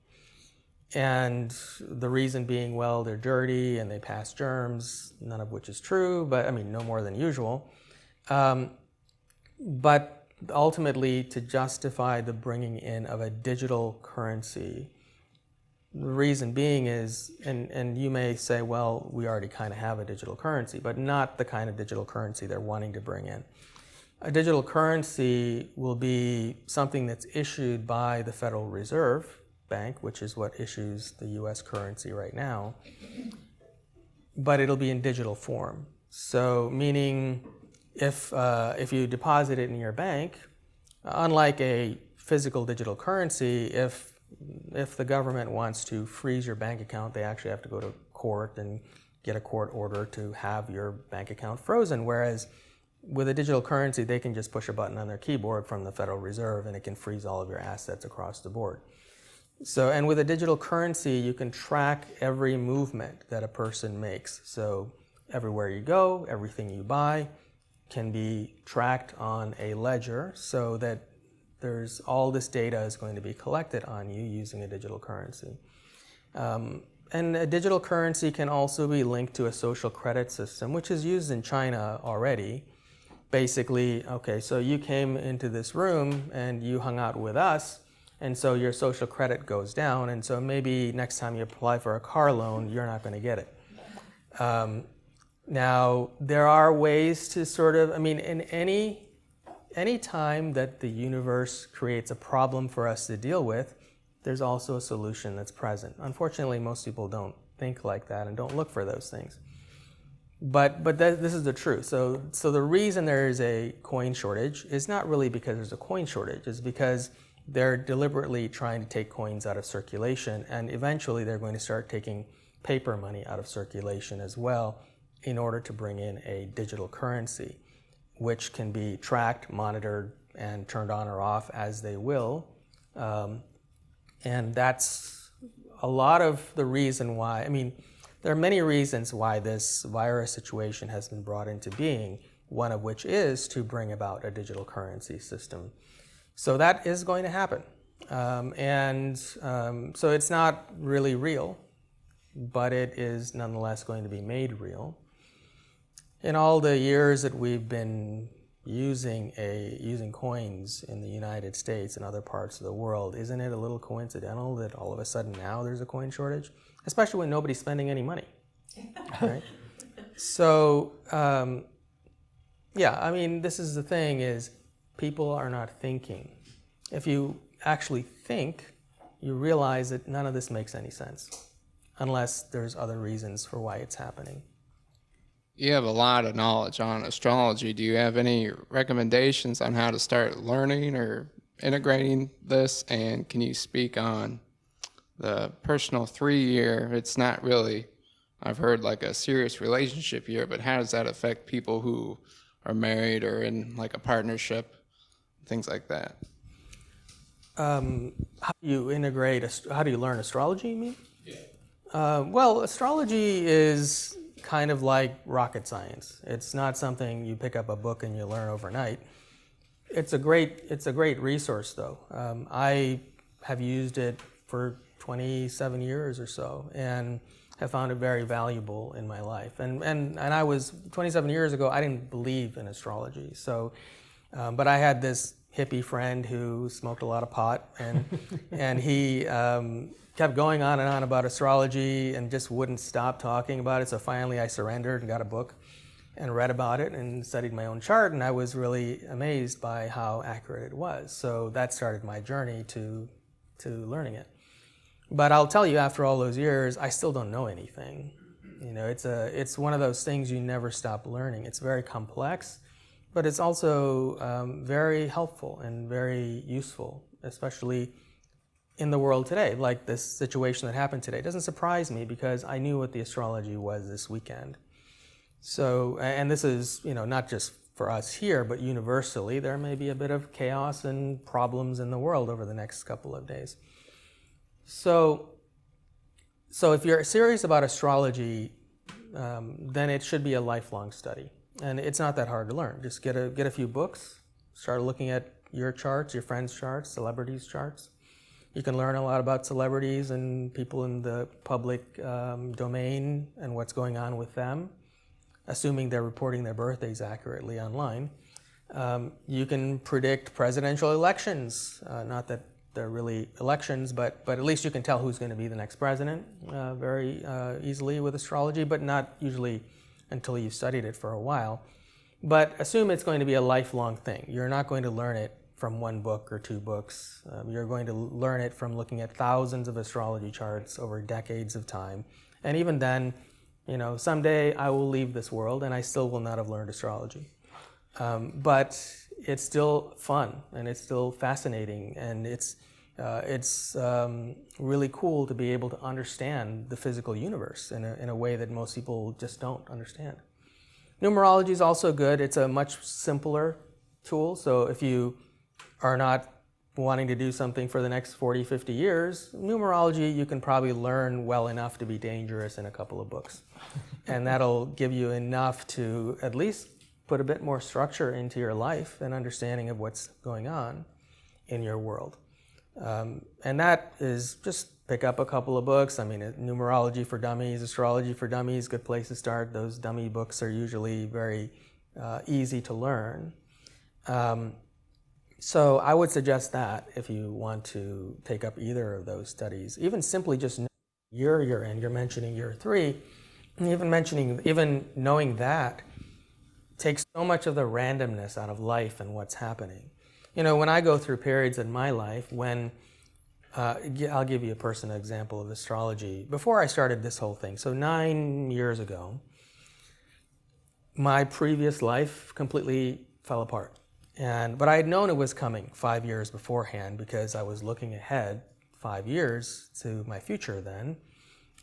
And the reason being, well, they're dirty and they pass germs, none of which is true, but I mean, no more than usual. But ultimately, to justify the bringing in of a digital currency, the reason being is, and you may say, well, we already kind of have a digital currency, but not the kind of digital currency they're wanting to bring in. A digital currency will be something that's issued by the Federal Reserve Bank, which is what issues the US currency right now, but it'll be in digital form. So meaning if you deposit it in your bank, unlike a physical digital currency, if the government wants to freeze your bank account, they actually have to go to court and get a court order to have your bank account frozen, whereas with a digital currency, they can just push a button on their keyboard from the Federal Reserve and it can freeze all of your assets across the board. So, and with a digital currency, you can track every movement that a person makes. So everywhere you go, everything you buy can be tracked on a ledger so that there's all this data is going to be collected on you using a digital currency. And a digital currency can also be linked to a social credit system, which is used in China already. Basically, okay, so you came into this room and you hung out with us, and so your social credit goes down, and so maybe next time you apply for a car loan, you're not going to get it. Now, there are ways to sort of, I mean, in any time that the universe creates a problem for us to deal with, there's also a solution that's present. Unfortunately, most people don't think like that and don't look for those things. But this is the truth. So the reason there is a coin shortage is not really because there's a coin shortage. It's because they're deliberately trying to take coins out of circulation, and eventually they're going to start taking paper money out of circulation as well in order to bring in a digital currency, which can be tracked, monitored, and turned on or off as they will. And that's a lot of the reason why, I mean, there are many reasons why this virus situation has been brought into being, one of which is to bring about a digital currency system. So that is going to happen. So it's not really real, but it is nonetheless going to be made real. In all the years that we've been using coins in the United States and other parts of the world, isn't it a little coincidental that all of a sudden now there's a coin shortage, especially when nobody's spending any money, right? So yeah, I mean, this is the thing: is people are not thinking. If you actually think, you realize that none of this makes any sense, unless there's other reasons for why it's happening. You have a lot of knowledge on astrology. Do you have any recommendations on how to start learning or integrating this? And can you speak on the personal 3-year? It's not really, I've heard, like a serious relationship year, but how does that affect people who are married or in like a partnership, things like that? How do you how do you learn astrology, you mean? Yeah. Well, astrology is kind of like rocket science. It's not something you pick up a book and you learn overnight. It's a great resource, though. I have used it for 27 years or so and have found it very valuable in my life. And I was 27 years ago, I didn't believe in astrology. So, but I had this hippie friend who smoked a lot of pot, and he kept going on and on about astrology and just wouldn't stop talking about it. So finally I surrendered and got a book and read about it and studied my own chart, and I was really amazed by how accurate it was. So that started my journey to learning it. But I'll tell you, after all those years, I still don't know anything. You know, it's one of those things you never stop learning. It's very complex, but it's also very helpful and very useful, especially in the world today, like this situation that happened today. It doesn't surprise me because I knew what the astrology was this weekend. So, and this is, you know, not just for us here, but universally, there may be a bit of chaos and problems in the world over the next couple of days. So if you're serious about astrology, then it should be a lifelong study. And it's not that hard to learn. Just get a few books, start looking at your charts, your friends' charts, celebrities' charts. You can learn a lot about celebrities and people in the public domain and what's going on with them, assuming they're reporting their birthdays accurately online. You can predict presidential elections, not that they're really elections, but at least you can tell who's going to be the next president very easily with astrology, but not usually until you've studied it for a while. But assume it's going to be a lifelong thing. You're not going to learn it from one book or two books. You're going to learn it from looking at thousands of astrology charts over decades of time. And even then, you know, someday I will leave this world and I still will not have learned astrology. But it's still fun and it's still fascinating, and it's really cool to be able to understand the physical universe in a way that most people just don't understand. Numerology is also good. It's a much simpler tool. So if you are not wanting to do something for the next 40, 50 years, numerology you can probably learn well enough to be dangerous in a couple of books. And that'll give you enough to at least put a bit more structure into your life and understanding of what's going on in your world. And that is just pick up a couple of books. I mean, Numerology for Dummies, Astrology for Dummies, good place to start. Those dummy books are usually very easy to learn. So I would suggest that if you want to take up either of those studies, even simply just year you're in, you're mentioning year 3, even knowing that takes so much of the randomness out of life and what's happening. You know, when I go through periods in my life when, I'll give you a personal example of astrology. Before I started this whole thing, so 9 years ago, my previous life completely fell apart. But I had known it was coming 5 years beforehand because I was looking ahead 5 years to my future then.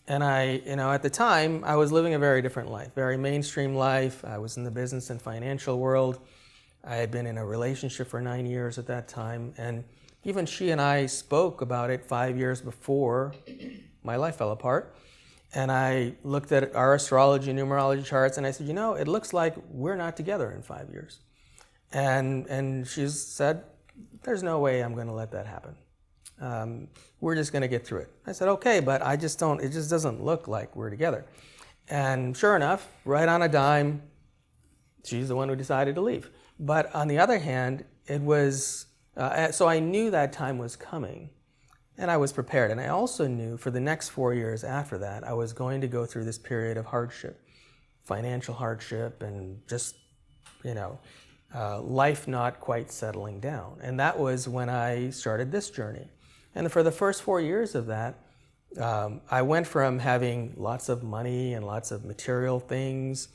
And at the time, I was living a very different life, very mainstream life. I was in the business and financial world. I had been in a relationship for 9 years at that time. And even she and I spoke about it 5 years before my life fell apart. And I looked at our astrology and numerology charts and I said, you know, it looks like we're not together in 5 years. And she said, there's no way I'm going to let that happen. We're just going to get through it. I said, okay, but it just doesn't look like we're together. And sure enough, right on a dime, she's the one who decided to leave. But on the other hand, it was, so I knew that time was coming, and I was prepared. And I also knew for the next 4 years after that, I was going to go through this period of hardship, financial hardship, and just, life not quite settling down. And that was when I started this journey. And for the first 4 years of that, I went from having lots of money and lots of material things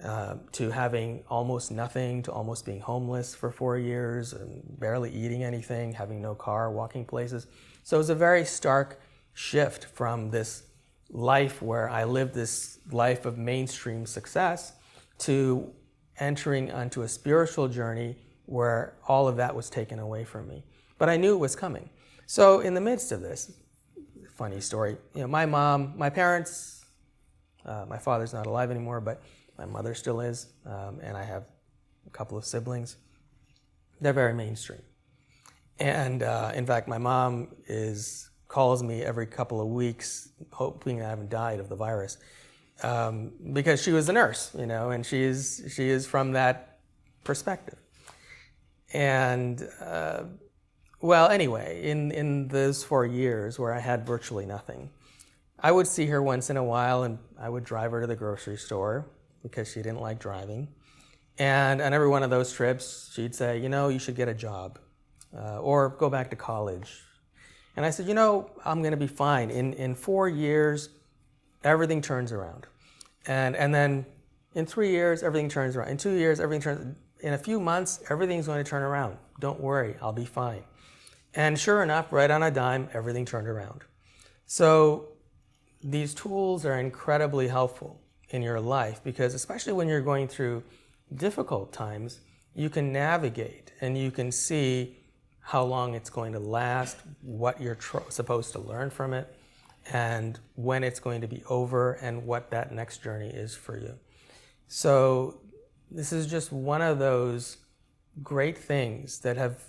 to having almost nothing, to almost being homeless for 4 years and barely eating anything, having no car, walking places. So it was a very stark shift from this life where I lived this life of mainstream success to entering onto a spiritual journey where all of that was taken away from me. But I knew it was coming. So in the midst of this, funny story, my parents, my father's not alive anymore, but my mother still is, and I have a couple of siblings. They're very mainstream. And in fact, my mom calls me every couple of weeks, hoping I haven't died of the virus, because she was a nurse, and she is from that perspective. And well, anyway, in those 4 years where I had virtually nothing, I would see her once in a while, and I would drive her to the grocery store because she didn't like driving. And on every one of those trips, she'd say, you should get a job or go back to college. And I said, I'm going to be fine. In 4 years, everything turns around. And then in 3 years, everything turns around. In 2 years, everything turns. In a few months, everything's going to turn around. Don't worry, I'll be fine. And sure enough, right on a dime, everything turned around. So these tools are incredibly helpful in your life because especially when you're going through difficult times, you can navigate and you can see how long it's going to last, what you're supposed to learn from it, and when it's going to be over and what that next journey is for you. So this is just one of those great things that have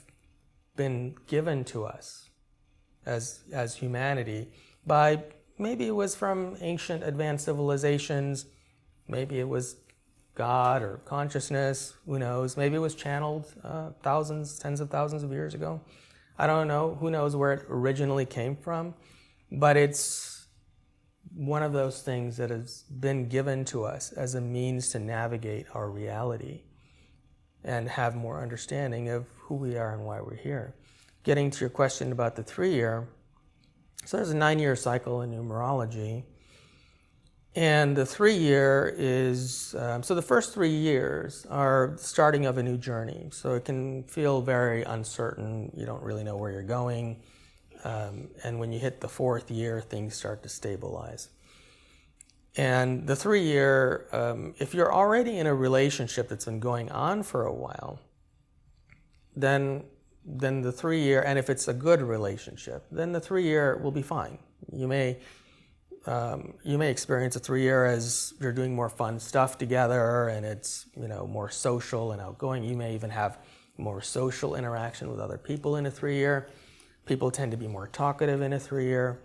been given to us as humanity by, maybe it was from ancient advanced civilizations, maybe it was God or consciousness, who knows, maybe it was channeled thousands, tens of thousands of years ago. I don't know, who knows where it originally came from, but it's one of those things that has been given to us as a means to navigate our reality and have more understanding of who we are and why we're here. Getting to your question about the 3-year, so there's a 9-year cycle in numerology, and the 3-year is, so the first 3 years are the starting of a new journey, so it can feel very uncertain, you don't really know where you're going, and when you hit the 4th year, things start to stabilize. And the 3-year, if you're already in a relationship that's been going on for a while, then the 3-year, and if it's a good relationship, then the 3-year will be fine. You may experience a 3-year as you're doing more fun stuff together, and it's more social and outgoing. You may even have more social interaction with other people in a 3-year. People tend to be more talkative in a 3-year.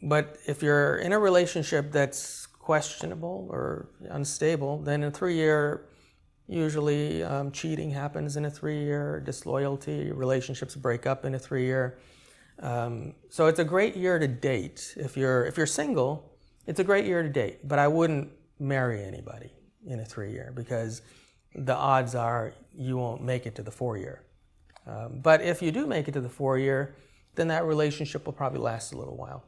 But if you're in a relationship that's questionable or unstable, then in a 3-year, usually cheating happens in a 3-year, disloyalty, relationships break up in a 3-year. So it's a great year to date. If you're single, it's a great year to date, but I wouldn't marry anybody in a 3-year because the odds are you won't make it to the 4-year. But if you do make it to the 4-year, then that relationship will probably last a little while.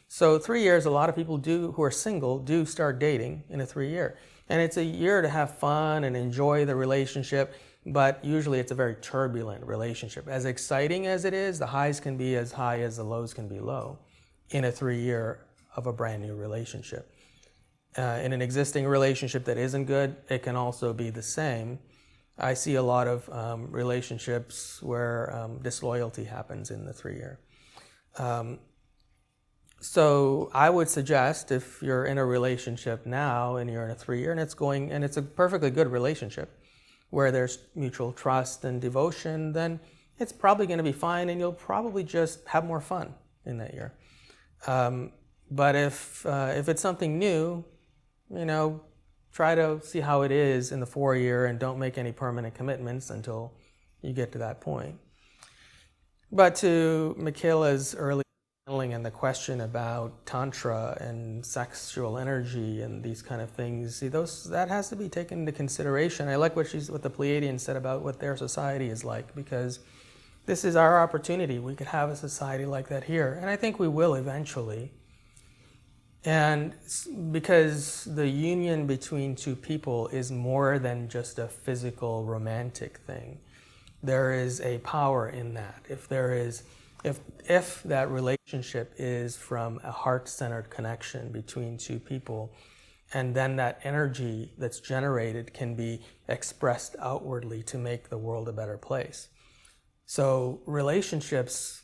So 3 years, a lot of people who are single do start dating in a 3-year. And it's a year to have fun and enjoy the relationship, but usually it's a very turbulent relationship. As exciting as it is, the highs can be as high as the lows can be low in a 3-year of a brand new relationship. In an existing relationship that isn't good, it can also be the same. I see a lot of relationships where disloyalty happens in the 3-year. So I would suggest if you're in a relationship now and you're in a 3-year and it's a perfectly good relationship where there's mutual trust and devotion, then it's probably going to be fine and you'll probably just have more fun in that year. But if it's something new, try to see how it is in the 4-year and don't make any permanent commitments until you get to that point. But to Michaela's early handling and the question about Tantra and sexual energy and these kind of things, see, that has to be taken into consideration. I like what the Pleiadians said about what their society is like, because this is our opportunity. We could have a society like that here, and I think we will eventually. And because the union between two people is more than just a physical romantic thing, there is a power in that. If that relationship is from a heart-centered connection between two people, and then that energy that's generated can be expressed outwardly to make the world a better place. So relationships,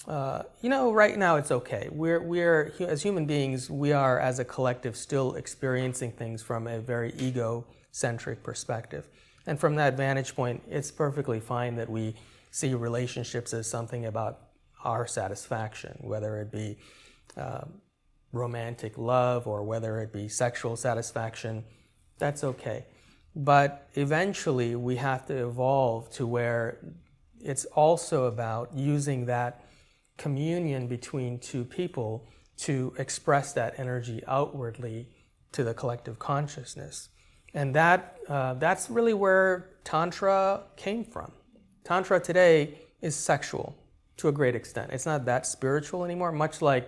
right now it's okay. We're as human beings, we are as a collective still experiencing things from a very egocentric perspective. And from that vantage point, it's perfectly fine that we see relationships as something about our satisfaction, whether it be romantic love or whether it be sexual satisfaction. That's okay. But eventually we have to evolve to where it's also about using that communion between two people to express that energy outwardly to the collective consciousness. And that's really where Tantra came from. Tantra today is sexual to a great extent. It's not that spiritual anymore, much like,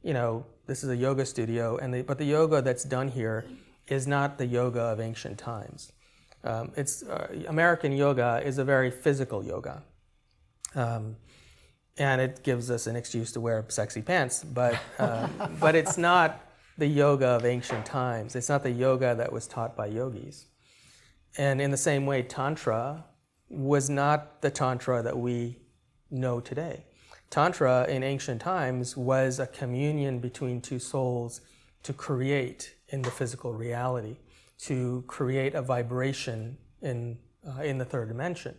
this is a yoga studio, but the yoga that's done here is not the yoga of ancient times. American yoga is a very physical yoga. And it gives us an excuse to wear sexy pants, but it's not the yoga of ancient times. It's not the yoga that was taught by yogis. And in the same way, Tantra was not the Tantra that we know today. Tantra in ancient times was a communion between two souls to create in the physical reality, to create a vibration in the third dimension.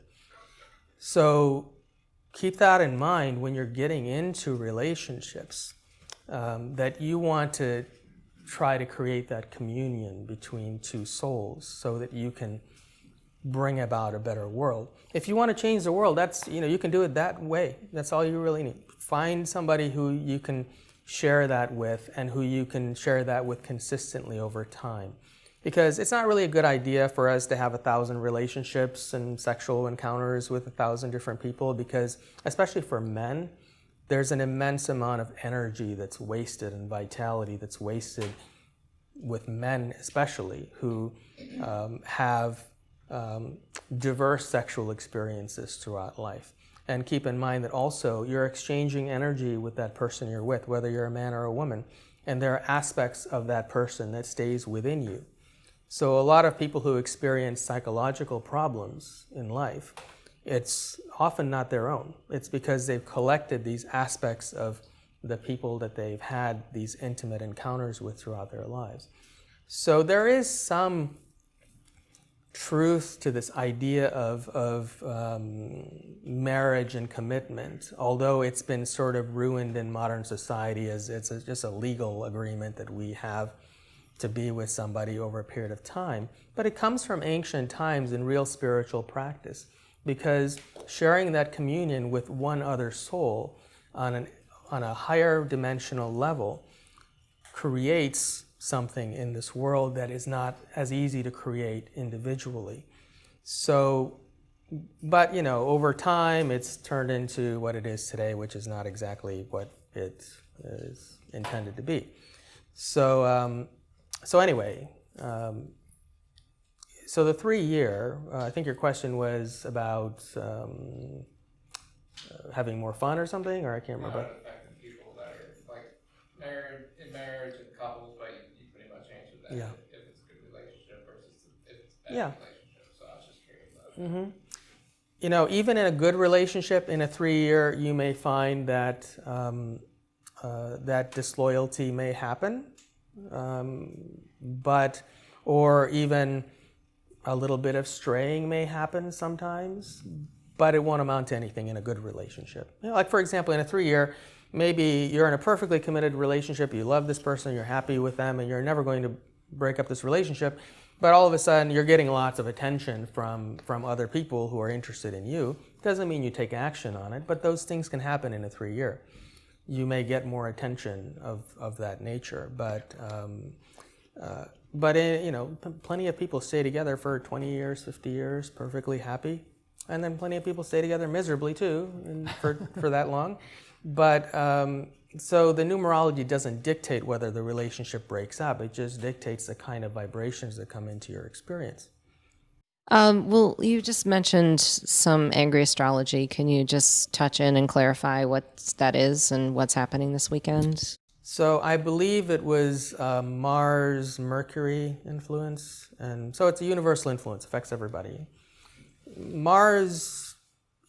So keep that in mind when you're getting into relationships, that you want to try to create that communion between two souls so that you can bring about a better world. If you want to change the world, that's, you can do it that way. That's all you really need. Find somebody who you can share that with and who you can share that with consistently over time. Because it's not really a good idea for us to have 1,000 relationships and sexual encounters with 1,000 different people, because especially for men, there's an immense amount of energy that's wasted and vitality that's wasted with men especially who have diverse sexual experiences throughout life. And keep in mind that also you're exchanging energy with that person you're with, whether you're a man or a woman, and there are aspects of that person that stays within you. So a lot of people who experience psychological problems in life, it's often not their own. It's because they've collected these aspects of the people that they've had these intimate encounters with throughout their lives. So there is some truth to this idea of marriage and commitment, although it's been sort of ruined in modern society as just a legal agreement that we have to be with somebody over a period of time. But it comes from ancient times in real spiritual practice, because sharing that communion with one other soul on a higher dimensional level creates something in this world that is not as easy to create individually. So, but over time it's turned into what it is today, which is not exactly what it is intended to be. So anyway, so the 3-year, I think your question was about having more fun or something, or I can't remember. Affecting people that are like in marriage and couples, but you pretty much answered that. Yeah. If it's a good relationship versus if it's a bad Yeah. relationship. So I was just curious about that. Mm-hmm. Even in a good relationship, in a 3-year, you may find that that disloyalty may happen. Or even a little bit of straying may happen sometimes, but it won't amount to anything in a good relationship. Like for example, in a 3-year, maybe you're in a perfectly committed relationship, you love this person, you're happy with them, and you're never going to break up this relationship, But all of a sudden, you're getting lots of attention from other people who are interested in you. Doesn't mean you take action on it, but those things can happen in a 3-year. You may get more attention of that nature, but plenty of people stay together for 20 years, 50 years, perfectly happy, and then plenty of people stay together miserably too, for that long. But so the numerology doesn't dictate whether the relationship breaks up. It just dictates the kind of vibrations that come into your experience. Well, you just mentioned some angry astrology. Can you just touch in and clarify what that is and what's happening this weekend? So I believe it was Mars, Mercury influence, and so it's a universal influence, affects everybody. Mars,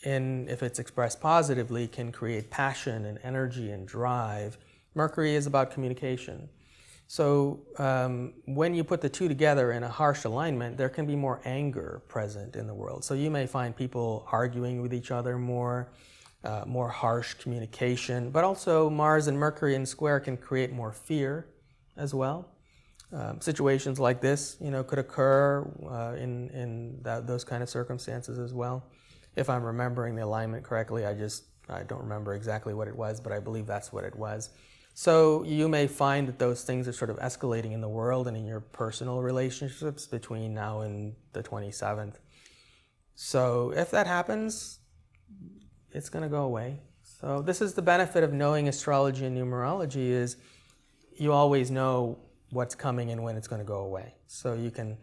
if it's expressed positively, can create passion and energy and drive. Mercury is about communication. So when you put the two together in a harsh alignment, there can be more anger present in the world. So you may find people arguing with each other more harsh communication, but also Mars and Mercury in square can create more fear as well. Situations like this, could occur in those kind of circumstances as well. If I'm remembering the alignment correctly, I don't remember exactly what it was, but I believe that's what it was. So you may find that those things are sort of escalating in the world and in your personal relationships between now and the 27th. So if that happens, it's going to go away. So this is the benefit of knowing astrology and numerology, is you always know what's coming and when it's going to go away. So you can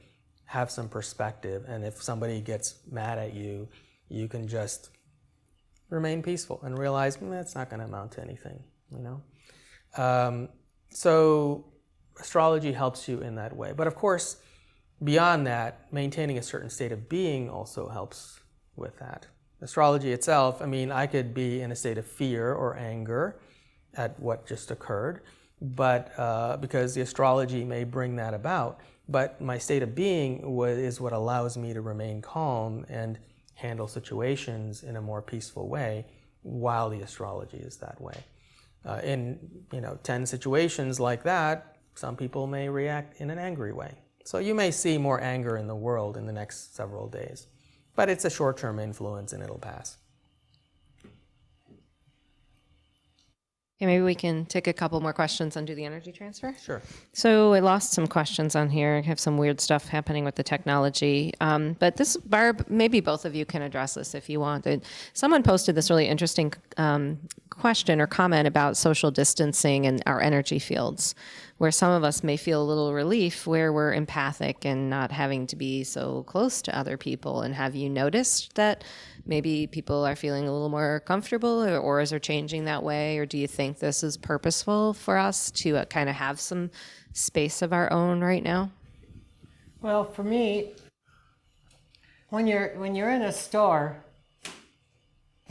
have some perspective, and if somebody gets mad at you, you can just remain peaceful and realize that's not going to amount to anything, So astrology helps you in that way. But of course, beyond that, maintaining a certain state of being also helps with that. Astrology itself, I could be in a state of fear or anger at what just occurred, but because the astrology may bring that about. But my state of being is what allows me to remain calm and handle situations in a more peaceful way while the astrology is that way. In 10 situations like that, some people may react in an angry way. So you may see more anger in the world in the next several days. But it's a short-term influence and it'll pass. Okay, maybe we can take a couple more questions and do the energy transfer? Sure. So I lost some questions on here. I have some weird stuff happening with the technology. But this, Barb, maybe both of you can address this if you want. Someone posted this really interesting question or comment about social distancing and our energy fields, where some of us may feel a little relief where we're empathic and not having to be so close to other people. And have you noticed that maybe people are feeling a little more comfortable, or is it changing that way? Or do you think this is purposeful for us to kind of have some space of our own right now? Well, for me, when you're in a store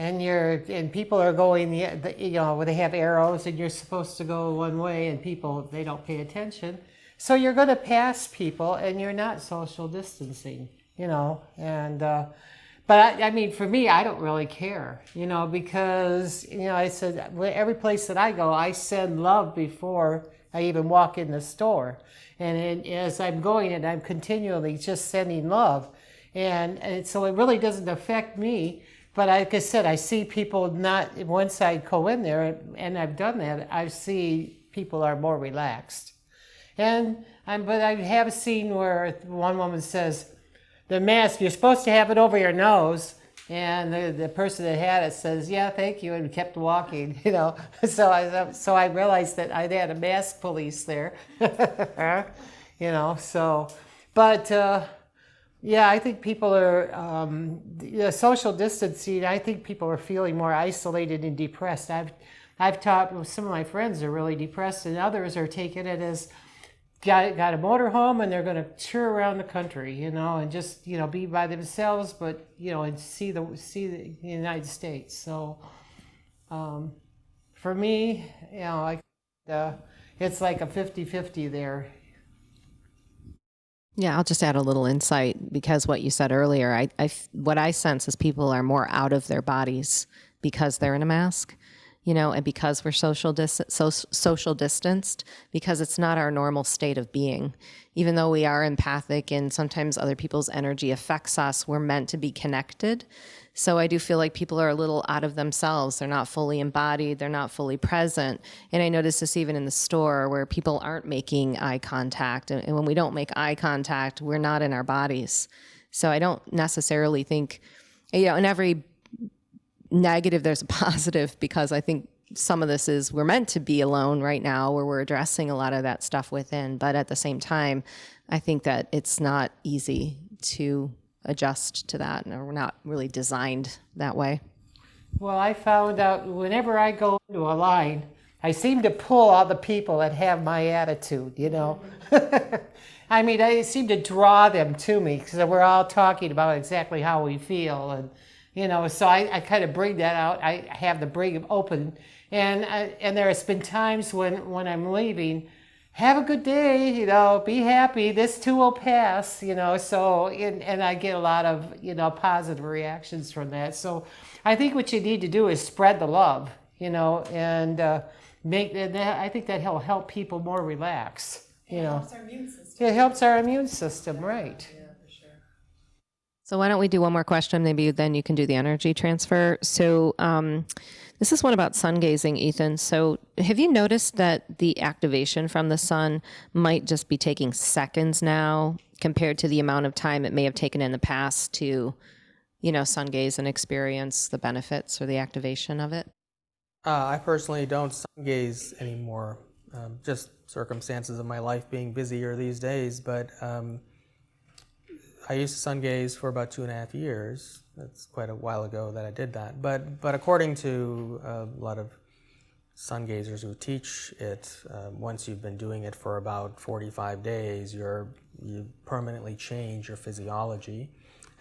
and people are going, where they have arrows and you're supposed to go one way, and people, they don't pay attention, so you're going to pass people and you're not social distancing, and but for me, I don't really care, because I said every place that I go, I send love before I even walk in the store, and as I'm going, and I'm continually just sending love, and so it really doesn't affect me. But like I said, I see people not, once I go in there, and I've done that, I see people are more relaxed. But I have seen where one woman says, the mask, you're supposed to have it over your nose. And the person that had it says, yeah, thank you, and kept walking, So I realized that I had a mask police there, yeah, I think people are, social distancing, I think people are feeling more isolated and depressed. I've talked with some of my friends are really depressed, and others are taking it as got a motorhome and they're going to tour around the country, and just, be by themselves, but, and see the United States. So for me, it's like a 50-50 there. Yeah, I'll just add a little insight, because what you said earlier, what I sense is people are more out of their bodies because they're in a mask. and because we're social distanced, because it's not our normal state of being. Even though we are empathic and sometimes other people's energy affects us, we're meant to be connected. So I do feel like people are a little out of themselves. They're not fully embodied. They're not fully present. And I notice this even in the store where people aren't making eye contact. And when we don't make eye contact, we're not in our bodies. So I don't necessarily think, in every negative, there's a positive, because I think some of this is we're meant to be alone right now, where we're addressing a lot of that stuff within. But at the same time, I think that it's not easy to adjust to that, and we're not really designed that way. Well, I found out whenever I go into a line, I seem to pull all the people that have my attitude, I mean, I seem to draw them to me because we're all talking about exactly how we feel. And, so I kind of bring that out. I have to bring them open. And there has been times when I'm leaving, have a good day, be happy, this too will pass, so, and I get a lot of, positive reactions from that. So I think what you need to do is spread the love, and I think that will help people more relax, It helps our immune system. It helps our immune system, right. Yeah, for sure. So why don't we do one more question? Maybe then you can do the energy transfer. So this is one about sun gazing, Ethann. So have you noticed that the activation from the sun might just be taking seconds now compared to the amount of time it may have taken in the past to, sun gaze and experience the benefits or the activation of it? I personally don't sun gaze anymore, just circumstances of my life being busier these days, but I used to sun gaze for about 2.5 years. That's quite a while ago that I did that. But according to a lot of sun gazers who teach it, once you've been doing it for about 45 days, you permanently change your physiology,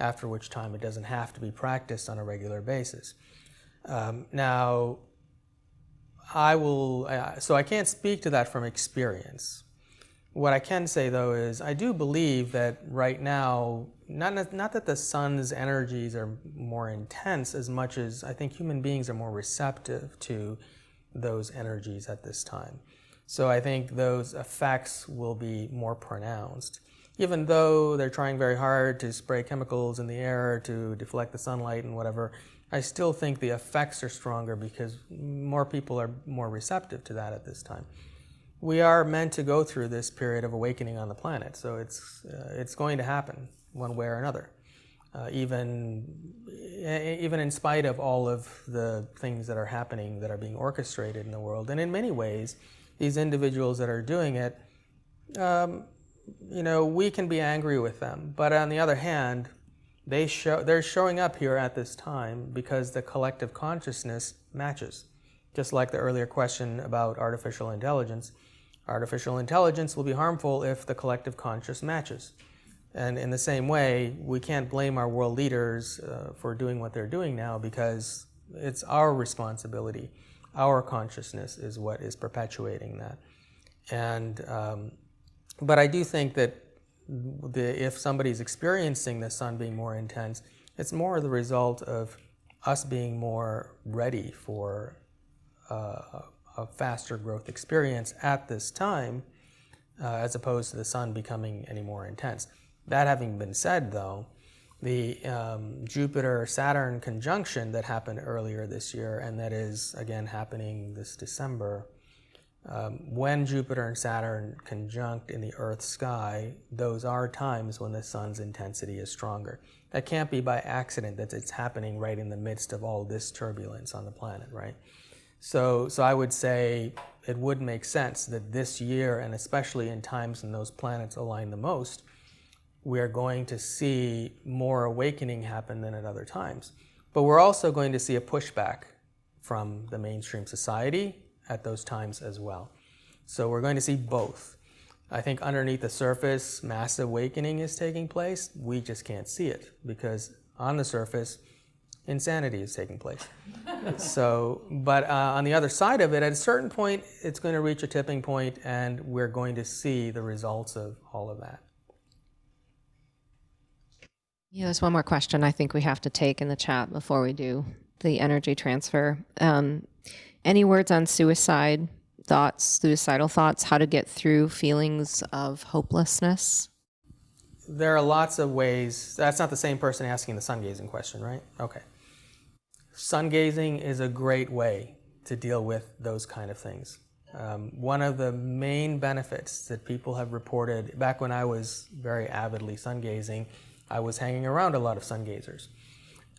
after which time it doesn't have to be practiced on a regular basis. Now, so I can't speak to that from experience. What I can say, though, is I do believe that right now, not that the sun's energies are more intense as much as I think human beings are more receptive to those energies at this time. So I think those effects will be more pronounced. Even though they're trying very hard to spray chemicals in the air to deflect the sunlight and whatever, I still think the effects are stronger because more people are more receptive to that at this time. We are meant to go through this period of awakening on the planet, so it's going to happen one way or another, even in spite of all of the things that are happening that are being orchestrated in the world. And in many ways, these individuals that are doing it, we can be angry with them, but on the other hand, they're showing up here at this time because the collective consciousness matches. Just like the earlier question about artificial intelligence will be harmful if the collective conscious matches. And in the same way, we can't blame our world leaders for doing what they're doing now because it's our responsibility. Our consciousness is what is perpetuating that. And but I do think that if somebody's experiencing the sun being more intense, it's more the result of us being more ready for a faster growth experience at this time, as opposed to the sun becoming any more intense. That having been said, though, the Jupiter-Saturn conjunction that happened earlier this year, and that is again happening this December, when Jupiter and Saturn conjunct in the Earth's sky, those are times when the sun's intensity is stronger. That can't be by accident that it's happening right in the midst of all this turbulence on the planet, right? So I would say it would make sense that this year, and especially in times when those planets align the most, we are going to see more awakening happen than at other times. But we're also going to see a pushback from the mainstream society at those times as well. So we're going to see both. I think underneath the surface, mass awakening is taking place. We just can't see it because on the surface, insanity is taking place. But on the other side of it, at a certain point, it's going to reach a tipping point and we're going to see the results of all of that. Yeah, there's one more question I think we have to take in the chat before we do the energy transfer. And Any words on suicidal thoughts, how to get through feelings of hopelessness? There are lots of ways. That's not the same person asking the sun gazing question, right? Okay. Sun gazing is a great way to deal with those kind of things. One of the main benefits that people have reported, back when I was very avidly sun gazing, I was hanging around a lot of sun gazers.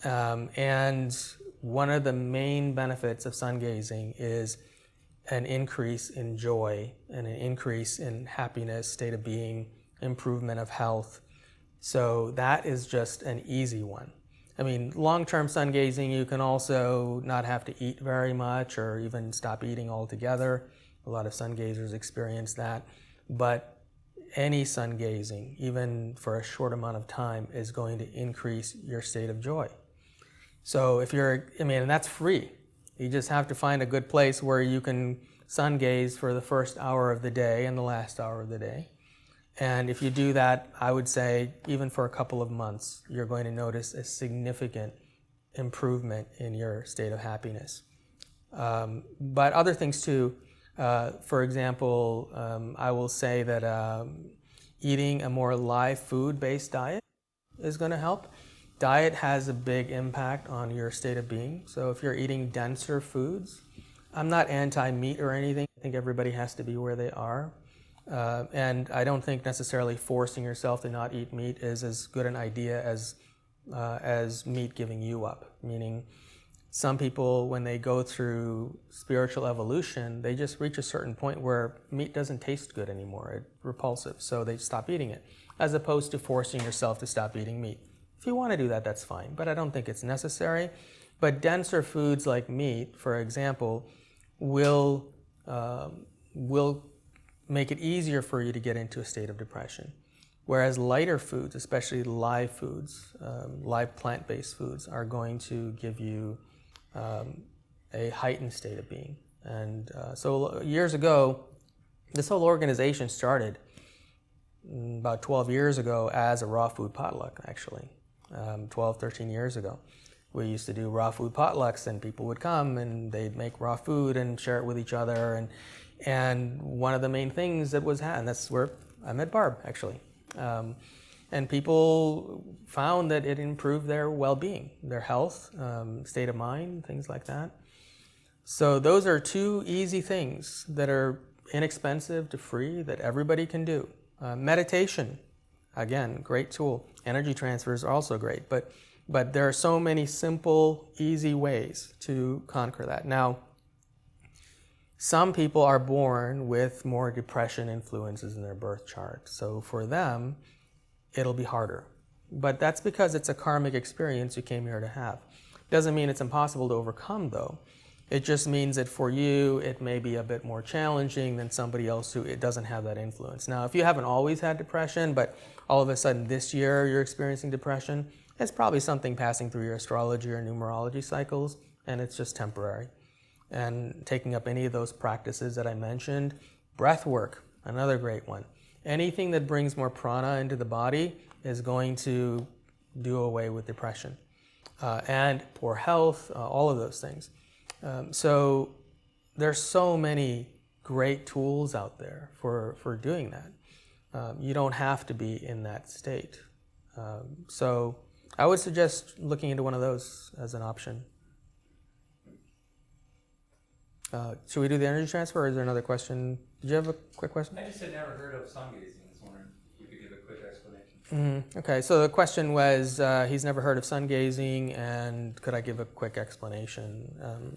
And one of the main benefits of sun gazing is an increase in joy and an increase in happiness, state of being, improvement of health. So that is just an easy one. I mean, long-term sun gazing, you can also not have to eat very much or even stop eating altogether. A lot of sun gazers experience that. But any sun gazing, even for a short amount of time, is going to increase your state of joy. So and that's free. You just have to find a good place where you can sun gaze for the first hour of the day and the last hour of the day. And if you do that, I would say even for a couple of months, you're going to notice a significant improvement in your state of happiness. But other things too, for example, I will say that eating a more live food-based diet is going to help. Diet has a big impact on your state of being. So if you're eating denser foods, I'm not anti-meat or anything. I think everybody has to be where they are. And I don't think necessarily forcing yourself to not eat meat is as good an idea as meat giving you up. Meaning, some people, when they go through spiritual evolution, they just reach a certain point where meat doesn't taste good anymore. It's repulsive, so they stop eating it, as opposed to forcing yourself to stop eating meat. If you want to do that, that's fine, but I don't think it's necessary. But denser foods like meat, for example, will make it easier for you to get into a state of depression. Whereas lighter foods, especially live foods, live plant-based foods, are going to give you a heightened state of being. And so years ago, this whole organization started about 12 years ago as a raw food potluck, actually. 12, 13 years ago. We used to do raw food potlucks, and people would come and they'd make raw food and share it with each other. And one of the main things that was and that's where I met Barb, actually. And people found that it improved their well-being, their health, state of mind, things like that. So those are two easy things that are inexpensive to free that everybody can do. Meditation, again, great tool. Energy transfers are also great, but there are so many simple, easy ways to conquer that. Now, some people are born with more depression influences in their birth chart. So for them, it'll be harder. But that's because it's a karmic experience you came here to have. Doesn't mean it's impossible to overcome, though. It just means that for you, it may be a bit more challenging than somebody else who it doesn't have that influence. Now, if you haven't always had depression, but all of a sudden this year you're experiencing depression, it's probably something passing through your astrology or numerology cycles, and it's just temporary. And taking up any of those practices that I mentioned, breath work, another great one. Anything that brings more prana into the body is going to do away with depression. And poor health, all of those things. So there's so many great tools out there for doing that. You don't have to be in that state. So I would suggest looking into one of those as an option. Should we do the energy transfer, or is there another question? Did you have a quick question? I just had never heard of sun gazing. I was wondering if you could give a quick explanation. Okay, so the question was, he's never heard of sun gazing, and could I give a quick explanation?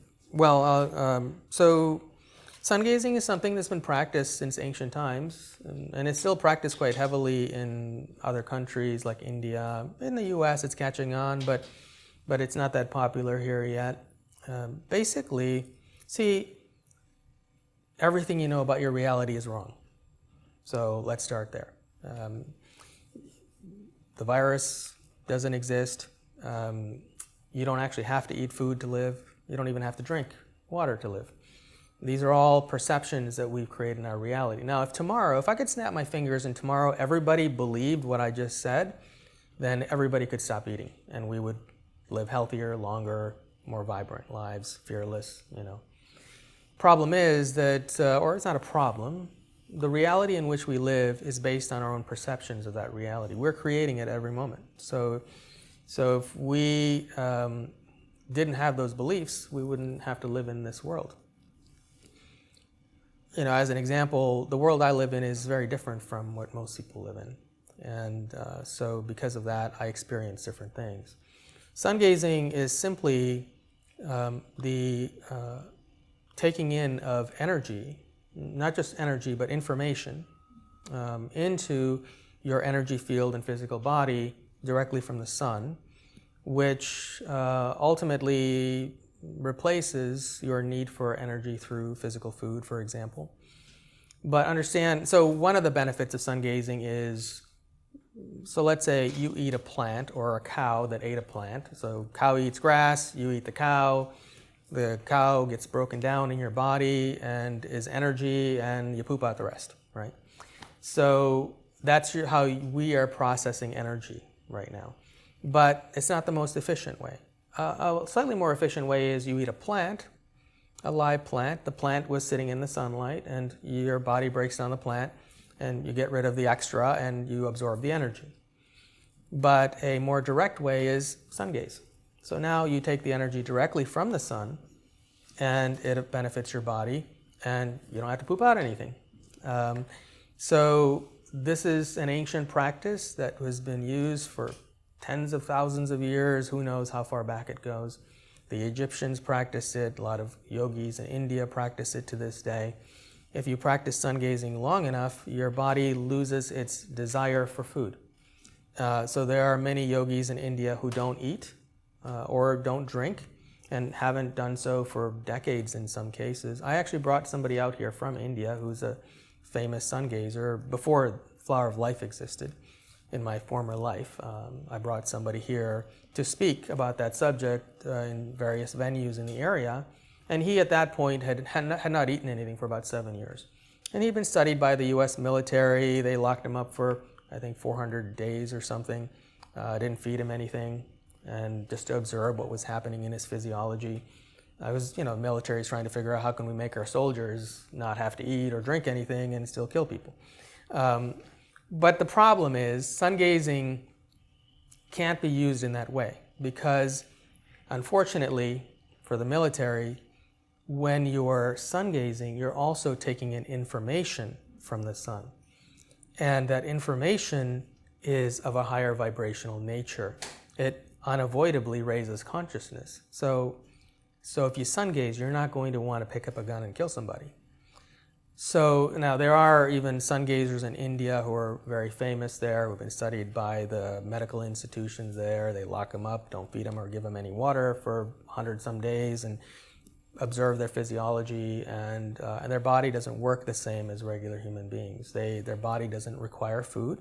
So sun gazing is something that's been practiced since ancient times, and it's still practiced quite heavily in other countries like India. In the US, it's catching on, but it's not that popular here yet. Basically, see, everything you know about your reality is wrong. So let's start there. The virus doesn't exist. You don't actually have to eat food to live. You don't even have to drink water to live. These are all perceptions that we've created in our reality. Now, if I could snap my fingers and tomorrow everybody believed what I just said, then everybody could stop eating and we would live healthier, longer, more vibrant lives, fearless, Problem is that, or it's not a problem, the reality in which we live is based on our own perceptions of that reality. We're creating it every moment. So if we didn't have those beliefs, we wouldn't have to live in this world. You know, as an example, the world I live in is very different from what most people live in. And so because of that, I experience different things. Sun gazing is simply the taking in of energy, not just energy, but information, into your energy field and physical body directly from the sun, which ultimately replaces your need for energy through physical food, for example. But understand, so one of the benefits of sun gazing is, so let's say you eat a plant or a cow that ate a plant. So cow eats grass, you eat the cow gets broken down in your body and is energy, and you poop out the rest, right? So that's how we are processing energy right now. But it's not the most efficient way. A slightly more efficient way is you eat a plant, a live plant. The plant was sitting in the sunlight, and your body breaks down the plant, and you get rid of the extra, and you absorb the energy. But a more direct way is sun gaze. So now you take the energy directly from the sun, and it benefits your body, and you don't have to poop out anything. So this is an ancient practice that has been used for tens of thousands of years. Who knows how far back it goes. The Egyptians practiced it. A lot of yogis in India practice it to this day. If you practice sun gazing long enough, your body loses its desire for food. So there are many yogis in India who don't eat or don't drink, and haven't done so for decades in some cases. I actually brought somebody out here from India who's a famous sun gazer before Flower of Life existed. In my former life, I brought somebody here to speak about that subject in various venues in the area, and he at that point had not eaten anything for about 7 years. And he'd been studied by the US military. They locked him up for, I think, 400 days or something. Didn't feed him anything, and just to observe what was happening in his physiology. The military is trying to figure out how can we make our soldiers not have to eat or drink anything and still kill people. But the problem is sun gazing can't be used in that way because, unfortunately, for the military, when you're sun gazing, you're also taking in information from the sun. And that information is of a higher vibrational nature. It unavoidably raises consciousness. So if you sun gaze, you're not going to want to pick up a gun and kill somebody. So now there are even sun gazers in India who are very famous there, who've been studied by the medical institutions there. They lock them up, don't feed them or give them any water for 100-some days, and observe their physiology, and their body doesn't work the same as regular human beings. Their body doesn't require food,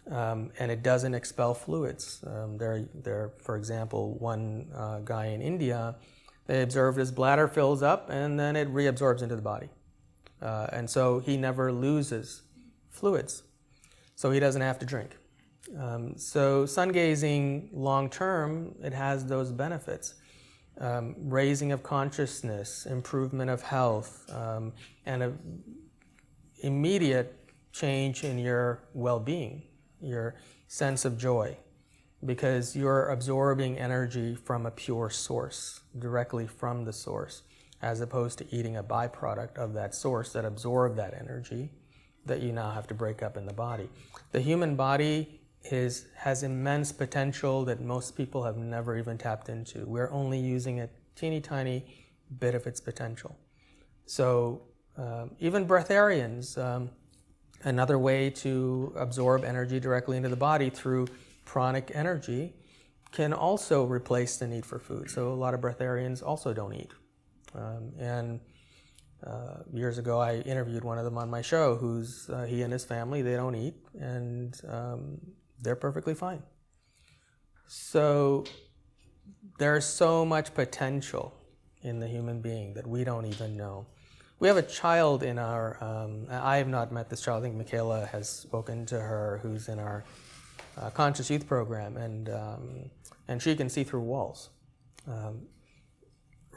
and it doesn't expel fluids. For example, one guy in India, they observed his bladder fills up and then it reabsorbs into the body. And so he never loses fluids, so he doesn't have to drink. So sun gazing long term, it has those benefits. Raising of consciousness, improvement of health, and an immediate change in your well-being, your sense of joy, because you're absorbing energy from a pure source, directly from the source, as opposed to eating a byproduct of that source that absorbed that energy that you now have to break up in the body. The human body has immense potential that most people have never even tapped into. We're only using a teeny tiny bit of its potential. So even breatharians, another way to absorb energy directly into the body through pranic energy, can also replace the need for food. So a lot of breatharians also don't eat. Years ago, I interviewed one of them on my show who's, he and his family, they don't eat, and they're perfectly fine. So there's so much potential in the human being that we don't even know. We have a child in our, I have not met this child, I think Michaela has spoken to her, who's in our Conscious Youth program, and she can see through walls,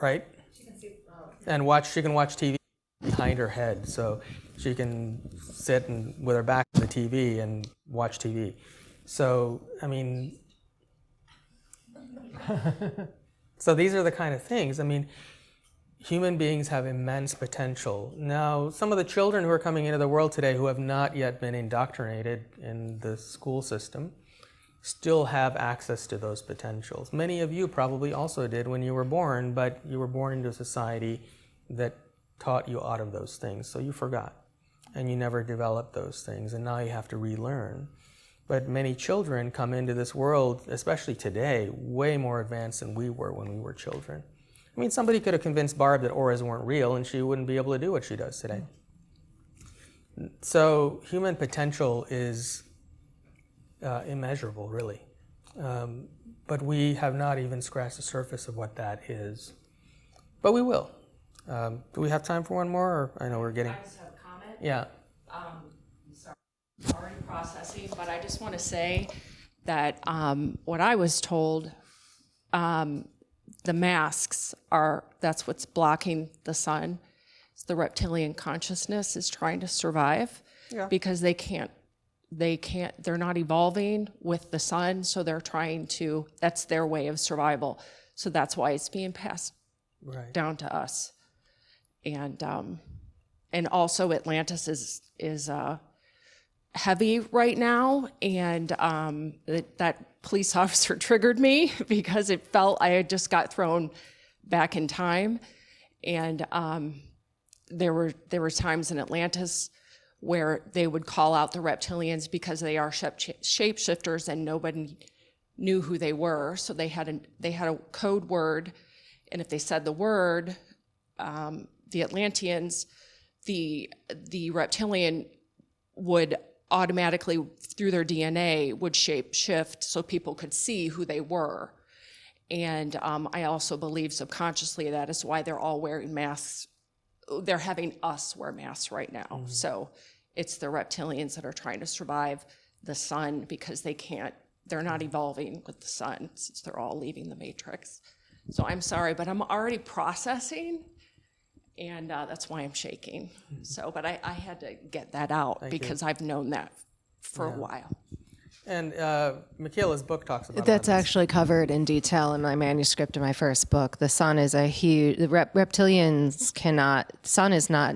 right? She can see And she can watch TV behind her head, so she can sit and with her back to the TV and watch TV. So, I mean, so these are the kind of things. I mean, human beings have immense potential. Now, some of the children who are coming into the world today who have not yet been indoctrinated in the school system still have access to those potentials. Many of you probably also did when you were born, but you were born into a society that taught you out of those things, so you forgot. And you never developed those things, and now you have to relearn. But many children come into this world, especially today, way more advanced than we were when we were children. I mean, somebody could have convinced Barb that auras weren't real, and she wouldn't be able to do what she does today. So human potential is immeasurable, really. But we have not even scratched the surface of what that is. But we will. Do we have time for one more? Or I know we're getting... I just have a comment. Yeah. Sorry, I'm already processing, but I just want to say that what I was told, the masks that's what's blocking the sun. It's the reptilian consciousness is trying to survive because they're not evolving with the sun, so they're trying to, that's their way of survival. So that's why it's being passed down to us. And also Atlantis is heavy right now, and that police officer triggered me because it felt I had just got thrown back in time. And there were times in Atlantis where they would call out the reptilians because they are shapeshifters and nobody knew who they were. So they had a code word, and if they said the word, the Atlanteans, the reptilian would automatically, through their DNA, would shape shift so people could see who they were. And I also believe subconsciously that is why they're all wearing masks. They're having us wear masks right now. Mm-hmm. So it's the reptilians that are trying to survive the sun because they're not evolving with the sun since they're all leaving the matrix. So I'm sorry, but I'm already processing, and that's why I'm shaking. So, but I had to get that out because I've known that for a while. And Michaela's book talks about That's actually covered in detail in my manuscript in my first book. The sun is the reptilians sun is not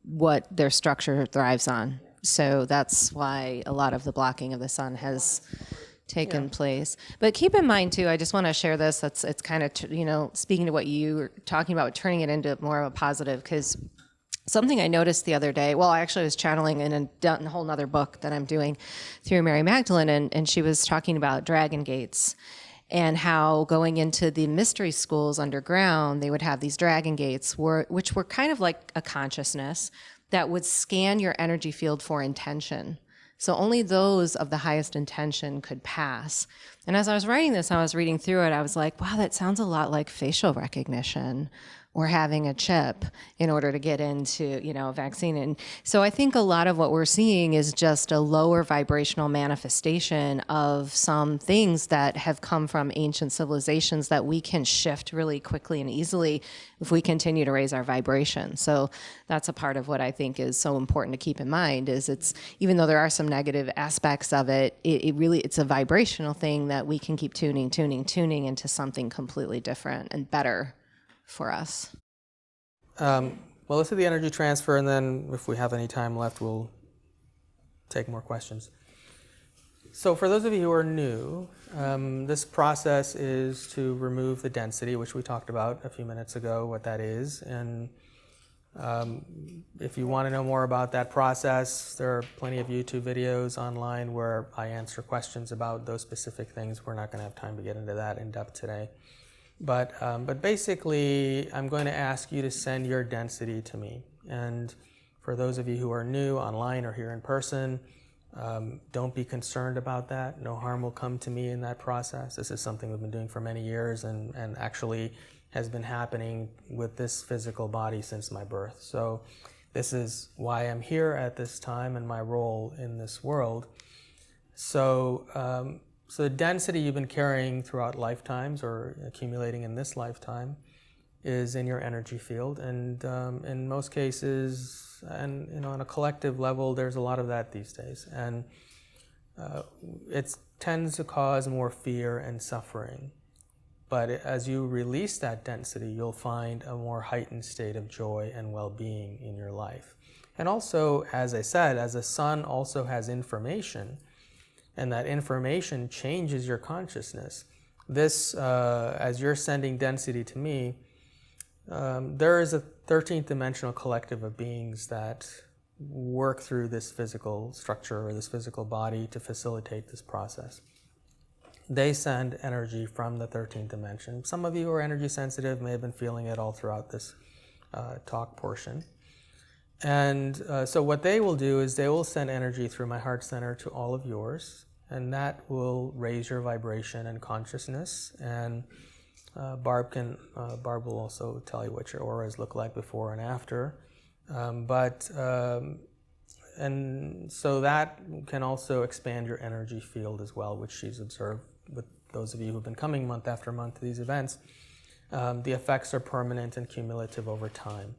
what their structure thrives on. So that's why a lot of the blocking of the sun has taken place. But keep in mind too, I just want to share this. It's kind of, speaking to what you were talking about, turning it into more of a positive, because something I noticed the other day, well, I actually was channeling in a whole nother book that I'm doing through Mary Magdalene, and she was talking about dragon gates and how going into the mystery schools underground, they would have these dragon gates, which were kind of like a consciousness that would scan your energy field for intention. So only those of the highest intention could pass. And as I was writing this, I was reading through it, I was like, wow, that sounds a lot like facial recognition or having a chip in order to get into, a vaccine. And so I think a lot of what we're seeing is just a lower vibrational manifestation of some things that have come from ancient civilizations that we can shift really quickly and easily if we continue to raise our vibration. So that's a part of what I think is so important to keep in mind is it's, even though there are some negative aspects of it, it's a vibrational thing that we can keep tuning into something completely different and better for us. Well, let's do the energy transfer, and then if we have any time left, we'll take more questions. So for those of you who are new, this process is to remove the density, which we talked about a few minutes ago, what that is. And if you want to know more about that process, there are plenty of YouTube videos online where I answer questions about those specific things. We're not going to have time to get into that in depth today. But basically, I'm going to ask you to send your density to me. And for those of you who are new online or here in person, don't be concerned about that. No harm will come to me in that process. This is something we've been doing for many years and actually has been happening with this physical body since my birth. So this is why I'm here at this time and my role in this world. So the density you've been carrying throughout lifetimes or accumulating in this lifetime is in your energy field, and in most cases, and on a collective level, there's a lot of that these days, and it tends to cause more fear and suffering. But as you release that density, you'll find a more heightened state of joy and well-being in your life. And also, as I said, as the sun also has information, and that information changes your consciousness. This, as you're sending density to me, there is a 13th dimensional collective of beings that work through this physical structure or this physical body to facilitate this process. They send energy from the 13th dimension. Some of you who are energy sensitive may have been feeling it all throughout this talk portion. And so what they will do is they will send energy through my heart center to all of yours, and that will raise your vibration and consciousness. And Barb will also tell you what your auras look like before and after. And so that can also expand your energy field as well, which she's observed with those of you who've been coming month after month to these events. The effects are permanent and cumulative over time.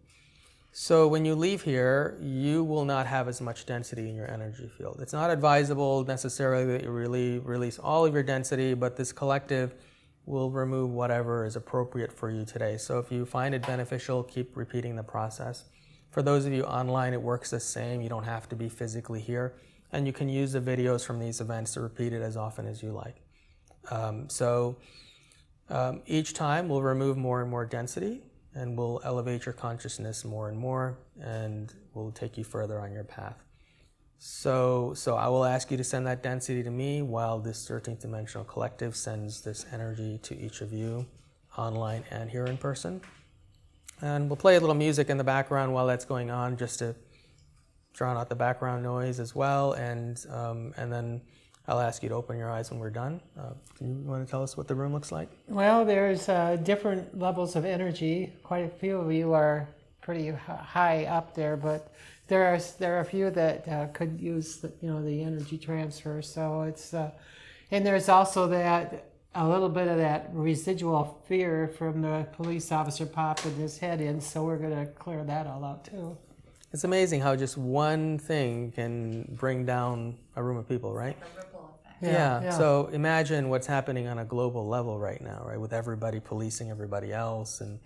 So when you leave here, you will not have as much density in your energy field. It's not advisable necessarily that you really release all of your density, but this collective will remove whatever is appropriate for you today. So if you find it beneficial, keep repeating the process. For those of you online, it works the same. You don't have to be physically here. And you can use the videos from these events to repeat it as often as you like. Each time we'll remove more and more density, and we'll elevate your consciousness more and more, and we'll take you further on your path. So I will ask you to send that density to me while this 13th dimensional collective sends this energy to each of you, online and here in person. And we'll play a little music in the background while that's going on, just to drown out the background noise as well. And then I'll ask you to open your eyes when we're done. You want to tell us what the room looks like? Well, there's different levels of energy. Quite a few of you are pretty high up there, but there are a few that could use the energy transfer. So it's and there's also a little bit of that residual fear from the police officer popping his head in. So we're going to clear that all out too. It's amazing how just one thing can bring down a room of people, right? Yeah. So imagine what's happening on a global level right now, right? With everybody policing everybody else, and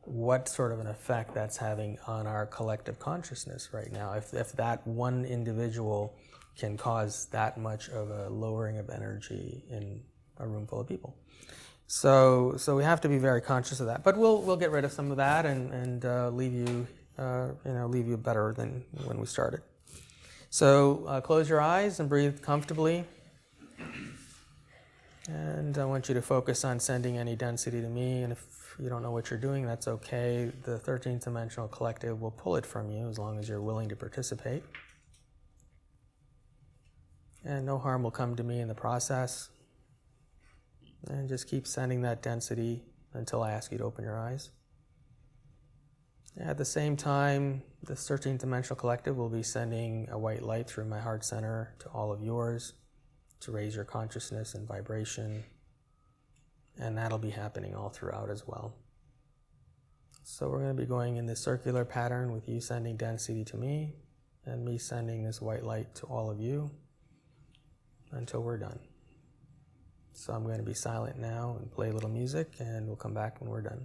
what sort of an effect that's having on our collective consciousness right now. If that one individual can cause that much of a lowering of energy in a room full of people. So we have to be very conscious of that. But we'll get rid of some of that and leave you better than when we started. So close your eyes and breathe comfortably. And I want you to focus on sending any density to me, and if you don't know what you're doing, that's okay. The 13th dimensional collective will pull it from you as long as you're willing to participate. And no harm will come to me in the process. And just keep sending that density until I ask you to open your eyes. At the same time, the 13th dimensional collective will be sending a white light through my heart center to all of yours, to raise your consciousness and vibration, and that'll be happening all throughout as well. So we're going to be going in this circular pattern with you sending density to me and me sending this white light to all of you until we're done. So I'm going to be silent now and play a little music, and we'll come back when we're done.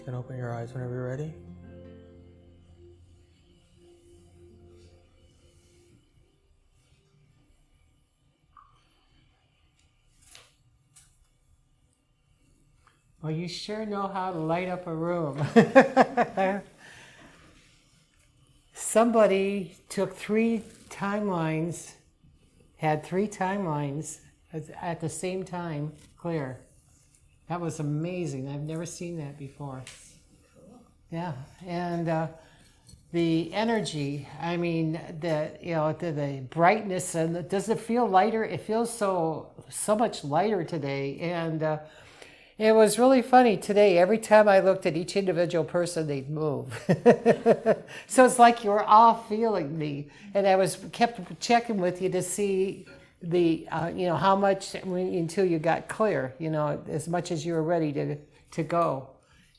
can open your eyes whenever you're ready. Well, you sure know how to light up a room. Somebody took 3 timelines, had 3 timelines at the same time clear. That was amazing. I've never seen that before. Yeah, and the energy, I mean, the brightness, and does it feel lighter? It feels so much lighter today, and it was really funny today. Every time I looked at each individual person, they'd move. So it's like you were all feeling me, and I kept checking with you to see the how much until you got clear, as much as you were ready to go.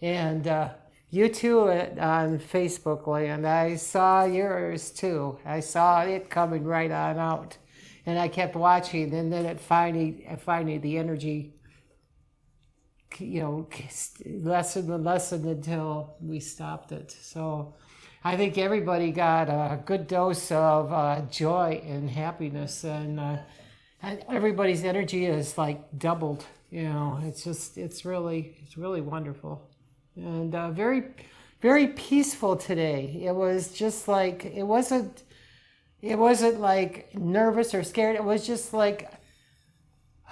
And you too on Facebook land, I saw yours too. I saw it coming right on out, and I kept watching, and then it finally the energy lessened and lessened until we stopped it. So I think everybody got a good dose of joy and happiness, and everybody's energy is like doubled. It's really wonderful, and very, very peaceful today. It was just like, it wasn't like nervous or scared. It was just like,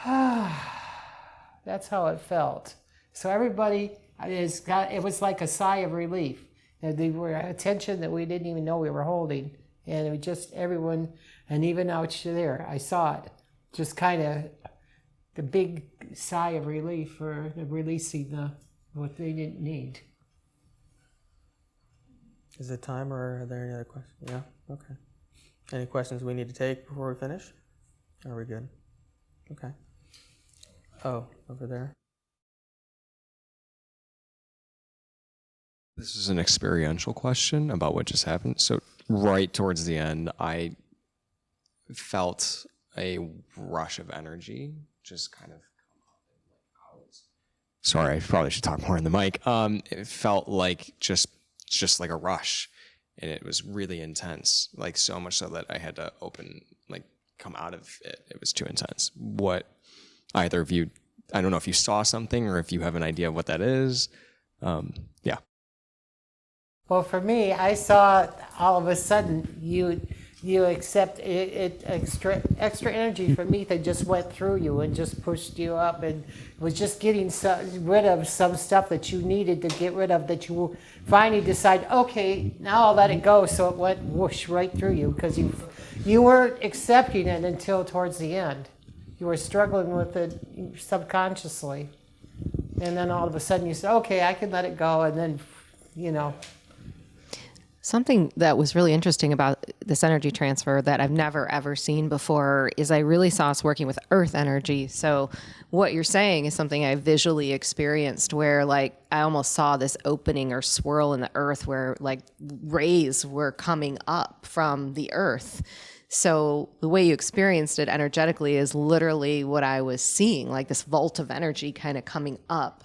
that's how it felt. So everybody it was like a sigh of relief. And they were attention that we didn't even know we were holding. And it was just everyone, and even out there, I saw it. Just kind of the big sigh of relief for releasing what they didn't need. Is it time, or are there any other questions? Yeah? Okay. Any questions we need to take before we finish? Are we good? Okay. Oh, over there. This is an experiential question about what just happened. So right towards the end, I felt a rush of energy just kind of come up and out. Sorry, I probably should talk more in the mic. It felt like just like a rush, and it was really intense, like so much so that I had to come out of it. It was too intense. What either of you, I don't know if you saw something or if you have an idea of what that is. Yeah. Well, for me, I saw all of a sudden you accept it extra energy from me that just went through you and just pushed you up and was just getting rid of some stuff that you needed to get rid of, that you finally decide, okay, now I'll let it go. So it went whoosh right through you, because you weren't accepting it until towards the end. You were struggling with it subconsciously, and then all of a sudden you said, okay, I can let it go, and then Something that was really interesting about this energy transfer that I've never ever seen before is I really saw us working with earth energy. So what you're saying is something I visually experienced, where like I almost saw this opening or swirl in the earth where like rays were coming up from the earth. So the way you experienced it energetically is literally what I was seeing, like this vault of energy kind of coming up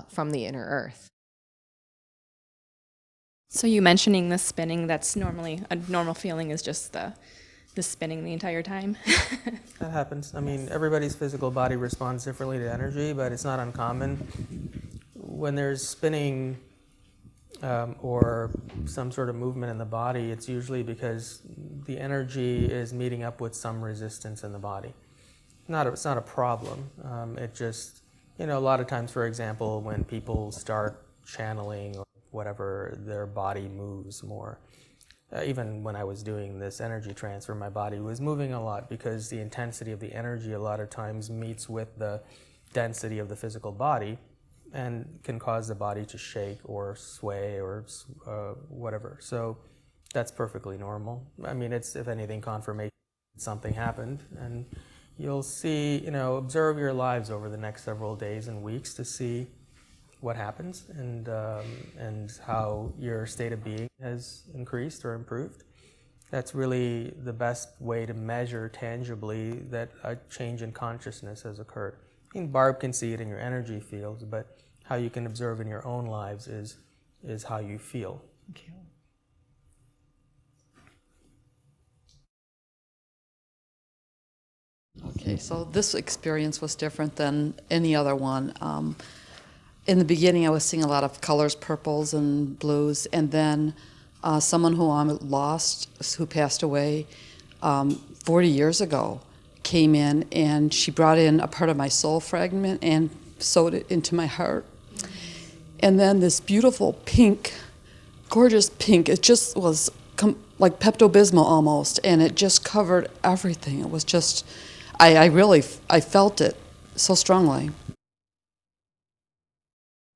from the inner earth. So you mentioning the spinning, that's normally, a normal feeling is just the spinning the entire time. That happens. I mean, everybody's physical body responds differently to energy, but it's not uncommon. When there's spinning or some sort of movement in the body, it's usually because the energy is meeting up with some resistance in the body. It's not a problem. It just, a lot of times, for example, when people start channeling or whatever, their body moves more. Even when I was doing this energy transfer, my body was moving a lot because the intensity of the energy a lot of times meets with the density of the physical body and can cause the body to shake or sway or whatever. So that's perfectly normal. I mean, it's, if anything, confirmation something happened. And you'll see, observe your lives over the next several days and weeks to see what happens and how your state of being has increased or improved. That's really the best way to measure tangibly that a change in consciousness has occurred. I mean, Barb can see it in your energy fields, but how you can observe in your own lives is how you feel. Okay, so this experience was different than any other one. In the beginning, I was seeing a lot of colors, purples and blues, and then someone who I lost, who passed away 40 years ago, came in, and she brought in a part of my soul fragment and sewed it into my heart. And then this beautiful pink, gorgeous pink, it just was like Pepto-Bismol almost, and it just covered everything. It was just, I felt it so strongly.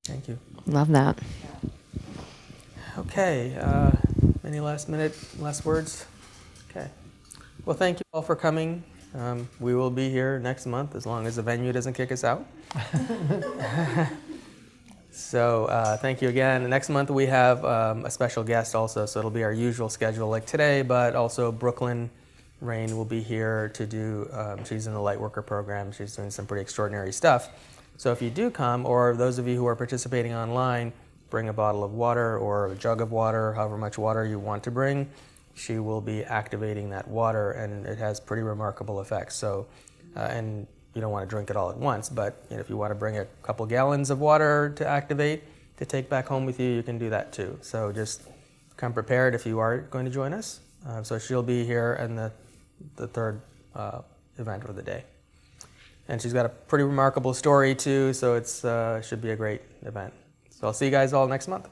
Thank you. Love that. Okay, any last words? Okay. Well, thank you all for coming. We will be here next month as long as the venue doesn't kick us out. So thank you again. Next month we have a special guest also, so it'll be our usual schedule like today, but also Brooklyn Rain will be here to do, she's in the Lightworker program. She's doing some pretty extraordinary stuff. So if you do come, or those of you who are participating online, bring a bottle of water or a jug of water, however much water you want to bring. She will be activating that water, and it has pretty remarkable effects. So, and you don't want to drink it all at once, but if you want to bring a couple gallons of water to activate, to take back home with you, you can do that too. So just come prepared if you are going to join us. So she'll be here in the third event of the day. And she's got a pretty remarkable story too, so it's should be a great event. So I'll see you guys all next month.